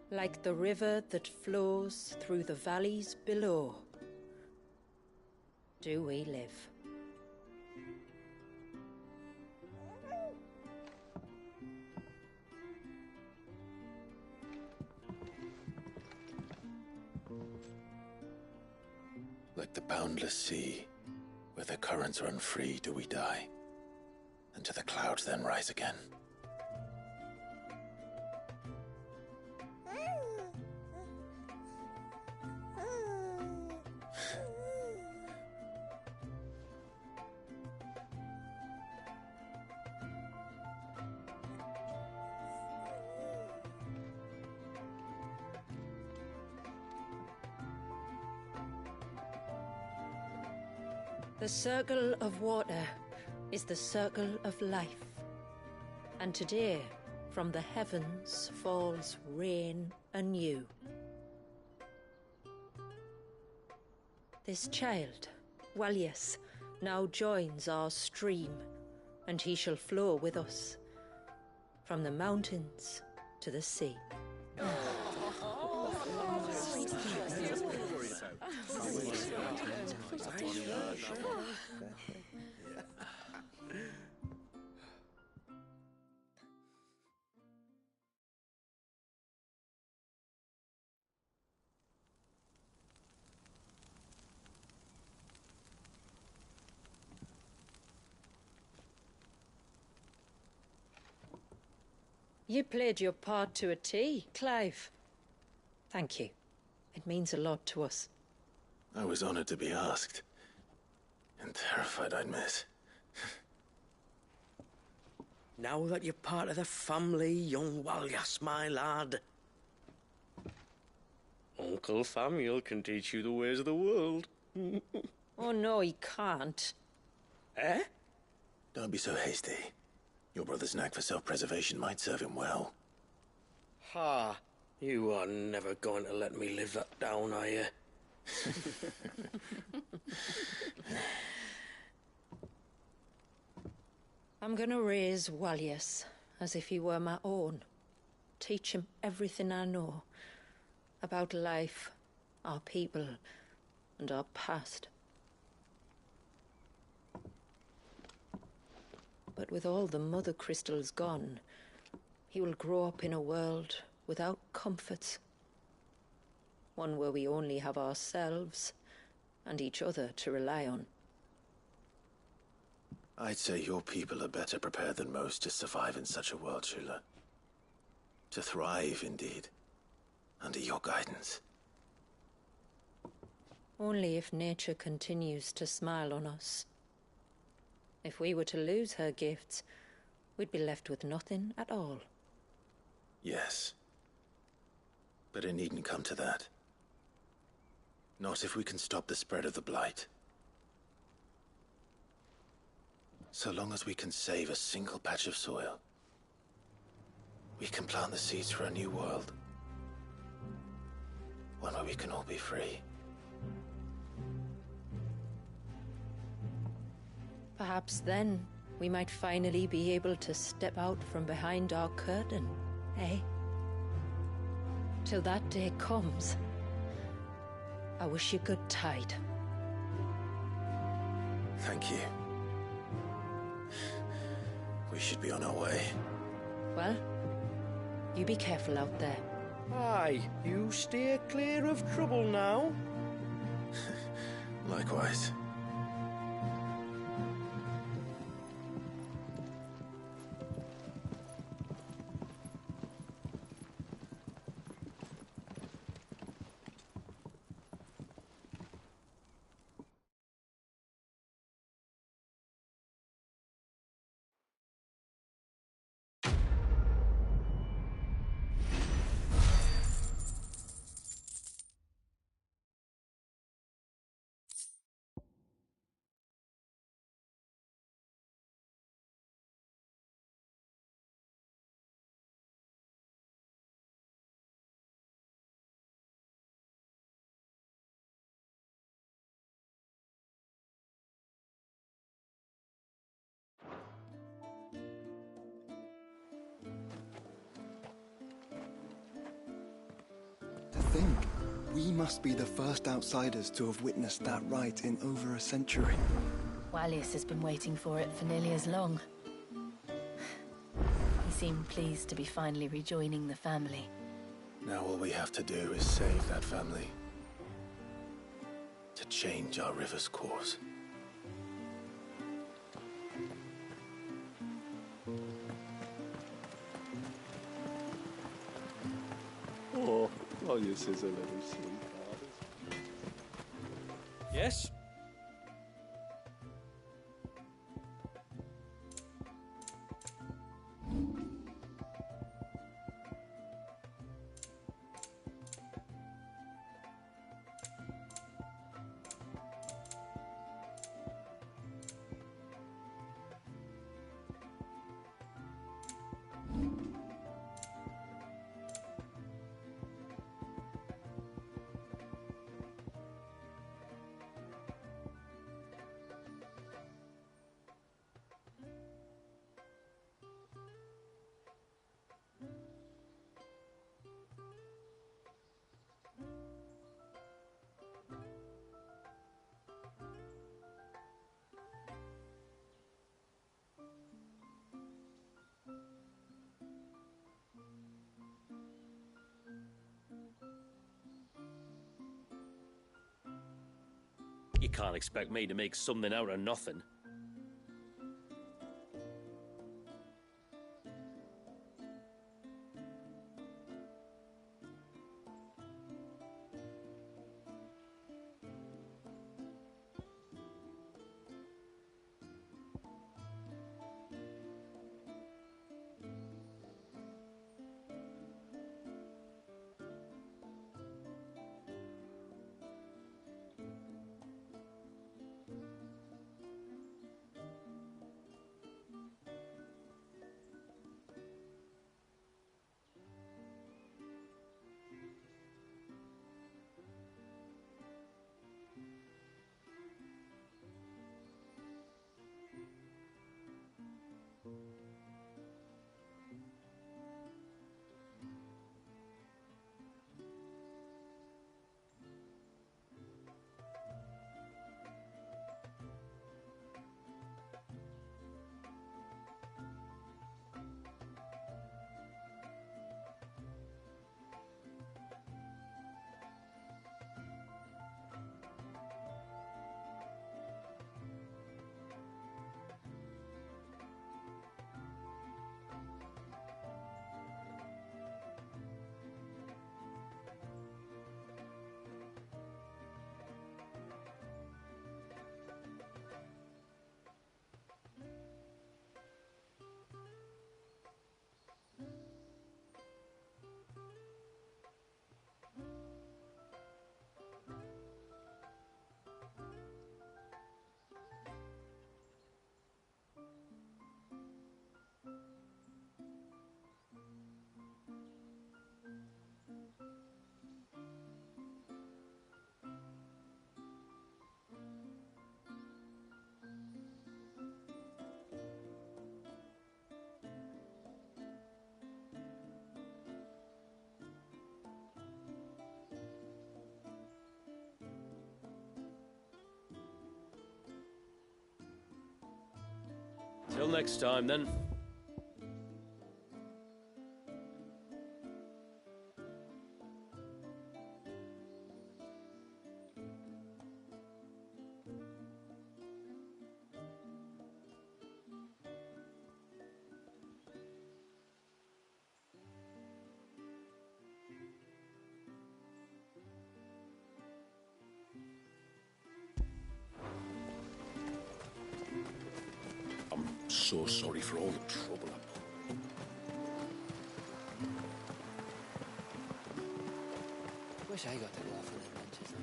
Like the river that flows through the valleys below, do we live. Like the boundless sea, where the currents run free, do we die, and to the clouds then rise again. The circle of water is the circle of life, and today from the heavens falls rain anew. This child, Walius, now joins our stream, and he shall flow with us from the mountains to the sea. You played your part to a T, Clive. Thank you. It means a lot to us. I was honored to be asked, and terrified I'd miss. Now that you're part of the family, young Walyas, my lad, Uncle Famiel can teach you the ways of the world. Oh no, he can't. Eh? Don't be so hasty. Your brother's knack for self-preservation might serve him well. Ha! You are never going to let me live that down, are you? I'm gonna raise Walius as if he were my own. Teach him everything I know about life, our people, and our past. But with all the mother crystals gone, he will grow up in a world without comforts. One where we only have ourselves and each other to rely on. I'd say your people are better prepared than most to survive in such a world, Shula. To thrive, indeed, under your guidance. Only if nature continues to smile on us. If we were to lose her gifts, we'd be left with nothing at all. Yes. But it needn't come to that. Not if we can stop the spread of the Blight. So long as we can save a single patch of soil, we can plant the seeds for a new world. One where we can all be free. Perhaps then we might finally be able to step out from behind our curtain, eh? Till that day comes, I wish you good tide. Thank you. We should be on our way. Well, you be careful out there. Aye, you steer clear of trouble now. Likewise. To think, we must be the first outsiders to have witnessed that rite in over a century. Wallius has been waiting for it for nearly as long. He seemed pleased to be finally rejoining the family. Now all we have to do is save that family. To change our river's course. Oh, Wallius is a little sweetheart. Yes? You can't expect me to make something out of nothing. Till next time, then. So sorry for all the trouble. Wish I got to go off on adventures.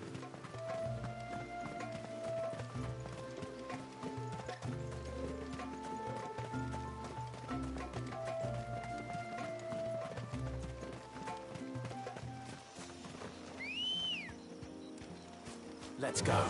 Let's go.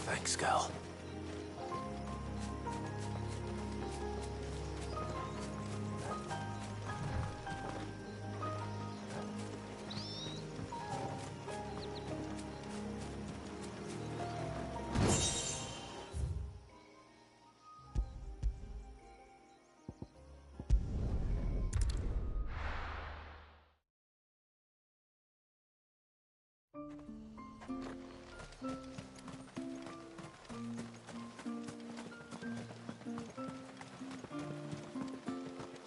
Thanks, girl.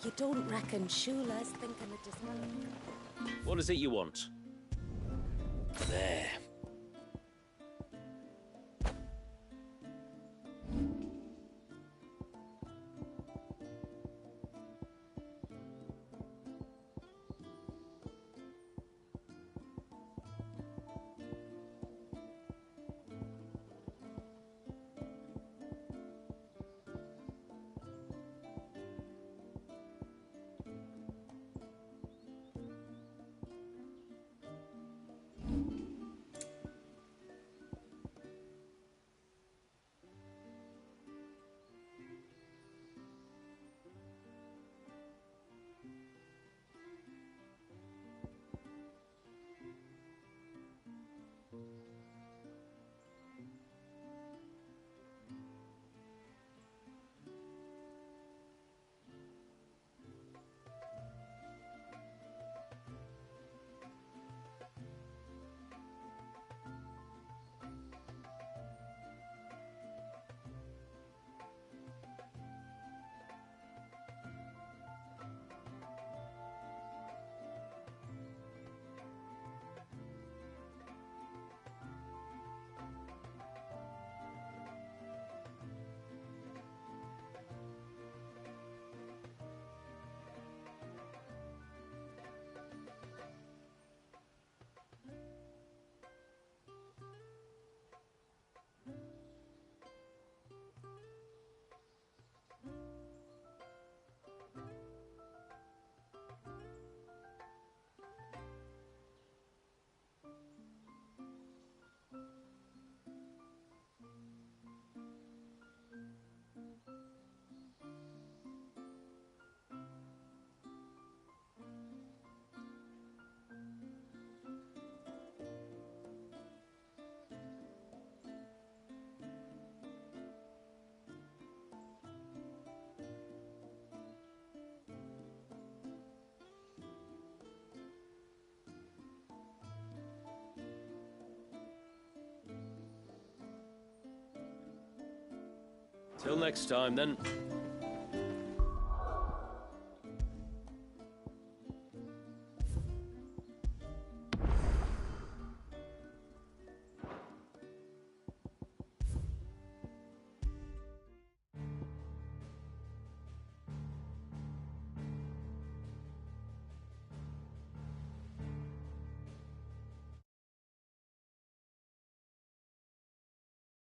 You don't reckon Shula's thinking of dismantling? What is it you want? There. Till next time, then.